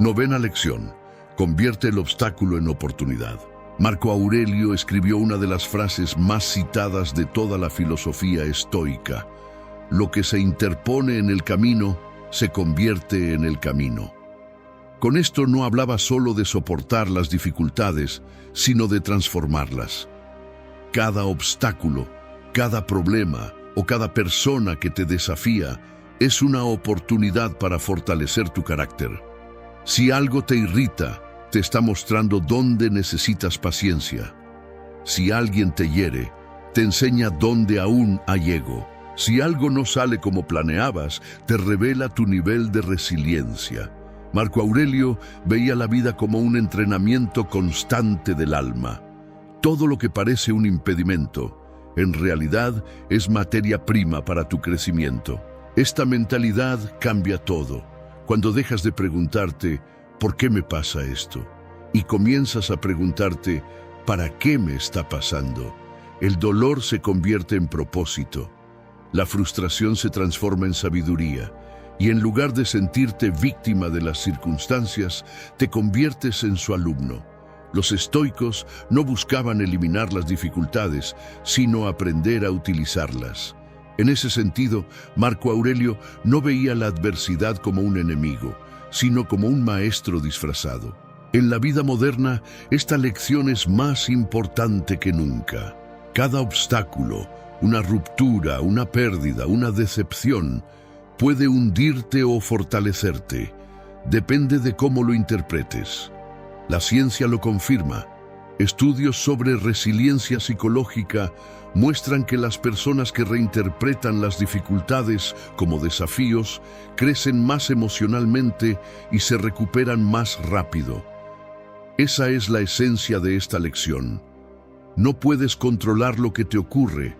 Novena lección. Convierte el obstáculo en oportunidad. Marco Aurelio escribió una de las frases más citadas de toda la filosofía estoica. Lo que se interpone en el camino se convierte en el camino. Con esto no hablaba solo de soportar las dificultades, sino de transformarlas. Cada obstáculo, cada problema o cada persona que te desafía es una oportunidad para fortalecer tu carácter. Si algo te irrita, te está mostrando dónde necesitas paciencia. Si alguien te hiere, te enseña dónde aún hay ego. Si algo no sale como planeabas, te revela tu nivel de resiliencia. Marco Aurelio veía la vida como un entrenamiento constante del alma. Todo lo que parece un impedimento, en realidad es materia prima para tu crecimiento. Esta mentalidad cambia todo. Cuando dejas de preguntarte, ¿por qué me pasa esto? Y comienzas a preguntarte, ¿para qué me está pasando? El dolor se convierte en propósito. La frustración se transforma en sabiduría. Y en lugar de sentirte víctima de las circunstancias, te conviertes en su alumno. Los estoicos no buscaban eliminar las dificultades, sino aprender a utilizarlas. En ese sentido, Marco Aurelio no veía la adversidad como un enemigo, sino como un maestro disfrazado. En la vida moderna, esta lección es más importante que nunca. Cada obstáculo, una ruptura, una pérdida, una decepción, puede hundirte o fortalecerte. Depende de cómo lo interpretes. La ciencia lo confirma. Estudios sobre resiliencia psicológica muestran que las personas que reinterpretan las dificultades como desafíos crecen más emocionalmente y se recuperan más rápido. Esa es la esencia de esta lección. No puedes controlar lo que te ocurre,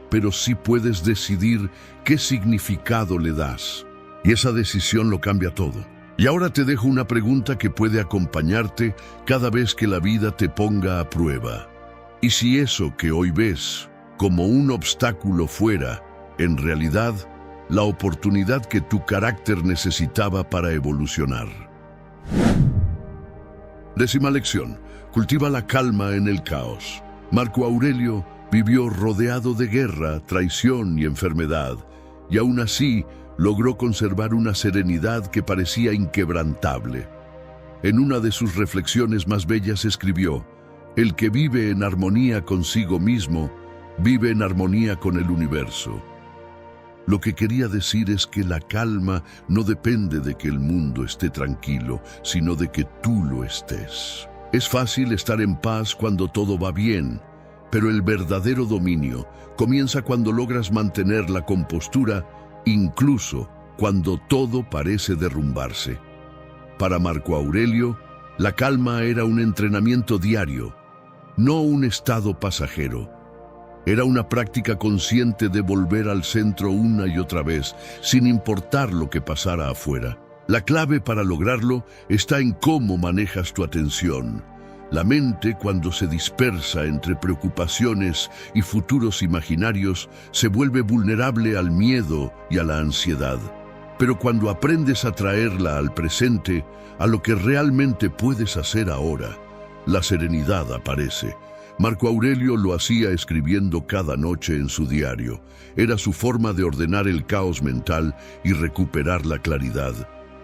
pero sí puedes decidir qué significado le das. Y esa decisión lo cambia todo. Y ahora te dejo una pregunta que puede acompañarte cada vez que la vida te ponga a prueba. ¿Y si eso que hoy ves como un obstáculo fuera, en realidad, la oportunidad que tu carácter necesitaba para evolucionar? Décima lección. Cultiva la calma en el caos. Marco Aurelio vivió rodeado de guerra, traición y enfermedad, y aún así logró conservar una serenidad que parecía inquebrantable. En una de sus reflexiones más bellas escribió: «El que vive en armonía consigo mismo, vive en armonía con el universo». Lo que quería decir es que la calma no depende de que el mundo esté tranquilo, sino de que tú lo estés. Es fácil estar en paz cuando todo va bien, pero el verdadero dominio comienza cuando logras mantener la compostura, incluso cuando todo parece derrumbarse. Para Marco Aurelio, la calma era un entrenamiento diario, no un estado pasajero. Era una práctica consciente de volver al centro una y otra vez, sin importar lo que pasara afuera. La clave para lograrlo está en cómo manejas tu atención. La mente, cuando se dispersa entre preocupaciones y futuros imaginarios, se vuelve vulnerable al miedo y a la ansiedad. Pero cuando aprendes a traerla al presente, a lo que realmente puedes hacer ahora, la serenidad aparece. Marco Aurelio lo hacía escribiendo cada noche en su diario. Era su forma de ordenar el caos mental y recuperar la claridad.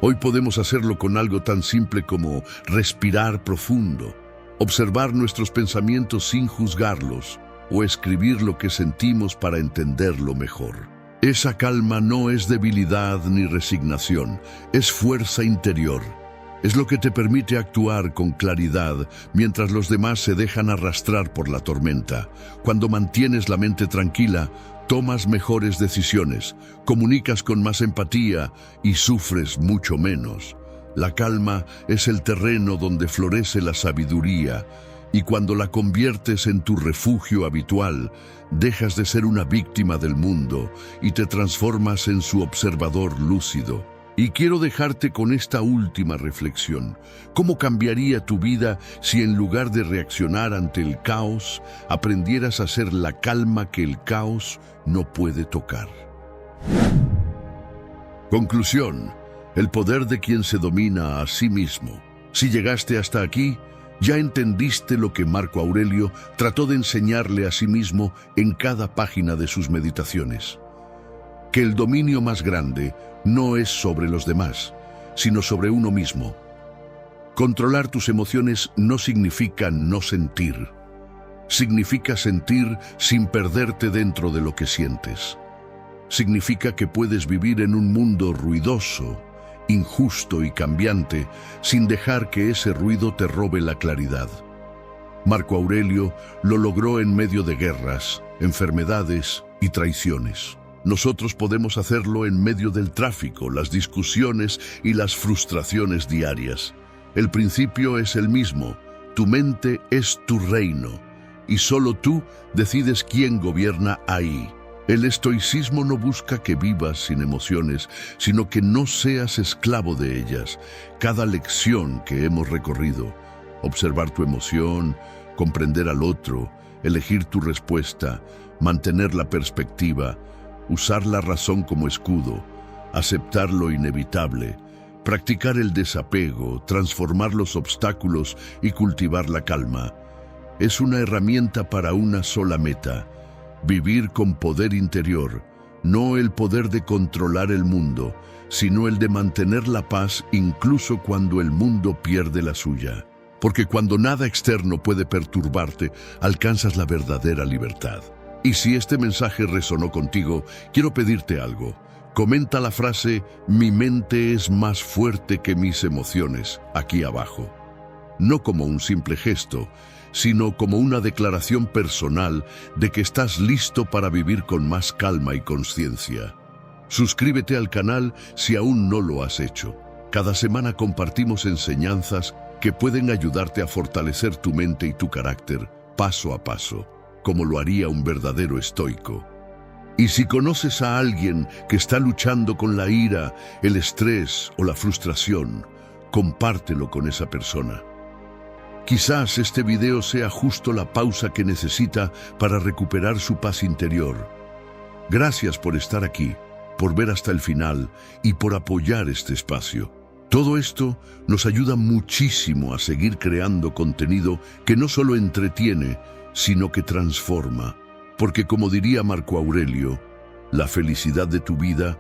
Hoy podemos hacerlo con algo tan simple como respirar profundo, observar nuestros pensamientos sin juzgarlos o escribir lo que sentimos para entenderlo mejor. Esa calma no es debilidad ni resignación, es fuerza interior. Es lo que te permite actuar con claridad mientras los demás se dejan arrastrar por la tormenta. Cuando mantienes la mente tranquila, tomas mejores decisiones, comunicas con más empatía y sufres mucho menos. La calma es el terreno donde florece la sabiduría, y cuando la conviertes en tu refugio habitual, dejas de ser una víctima del mundo y te transformas en su observador lúcido. Y quiero dejarte con esta última reflexión. ¿Cómo cambiaría tu vida si en lugar de reaccionar ante el caos, aprendieras a ser la calma que el caos no puede tocar? Conclusión: el poder de quien se domina a sí mismo. Si llegaste hasta aquí, ya entendiste lo que Marco Aurelio trató de enseñarle a sí mismo en cada página de sus meditaciones. Que el dominio más grande no es sobre los demás, sino sobre uno mismo. Controlar tus emociones no significa no sentir. Significa sentir sin perderte dentro de lo que sientes. Significa que puedes vivir en un mundo ruidoso, injusto y cambiante, sin dejar que ese ruido te robe la claridad. Marco Aurelio lo logró en medio de guerras, enfermedades y traiciones. Nosotros podemos hacerlo en medio del tráfico, las discusiones y las frustraciones diarias. El principio es el mismo: tu mente es tu reino, y solo tú decides quién gobierna ahí. El estoicismo no busca que vivas sin emociones, sino que no seas esclavo de ellas. Cada lección que hemos recorrido, observar tu emoción, comprender al otro, elegir tu respuesta, mantener la perspectiva, usar la razón como escudo, aceptar lo inevitable, practicar el desapego, transformar los obstáculos y cultivar la calma, es una herramienta para una sola meta: vivir con poder interior, no el poder de controlar el mundo, sino el de mantener la paz incluso cuando el mundo pierde la suya. Porque cuando nada externo puede perturbarte, alcanzas la verdadera libertad. Y si este mensaje resonó contigo, quiero pedirte algo. Comenta la frase "mi mente es más fuerte que mis emociones" aquí abajo. No como un simple gesto, sino como una declaración personal de que estás listo para vivir con más calma y conciencia. Suscríbete al canal si aún no lo has hecho. Cada semana compartimos enseñanzas que pueden ayudarte a fortalecer tu mente y tu carácter paso a paso, como lo haría un verdadero estoico. Y si conoces a alguien que está luchando con la ira, el estrés o la frustración, compártelo con esa persona. Quizás este video sea justo la pausa que necesita para recuperar su paz interior. Gracias por estar aquí, por ver hasta el final y por apoyar este espacio. Todo esto nos ayuda muchísimo a seguir creando contenido que no solo entretiene, sino que transforma. Porque como diría Marco Aurelio, la felicidad de tu vida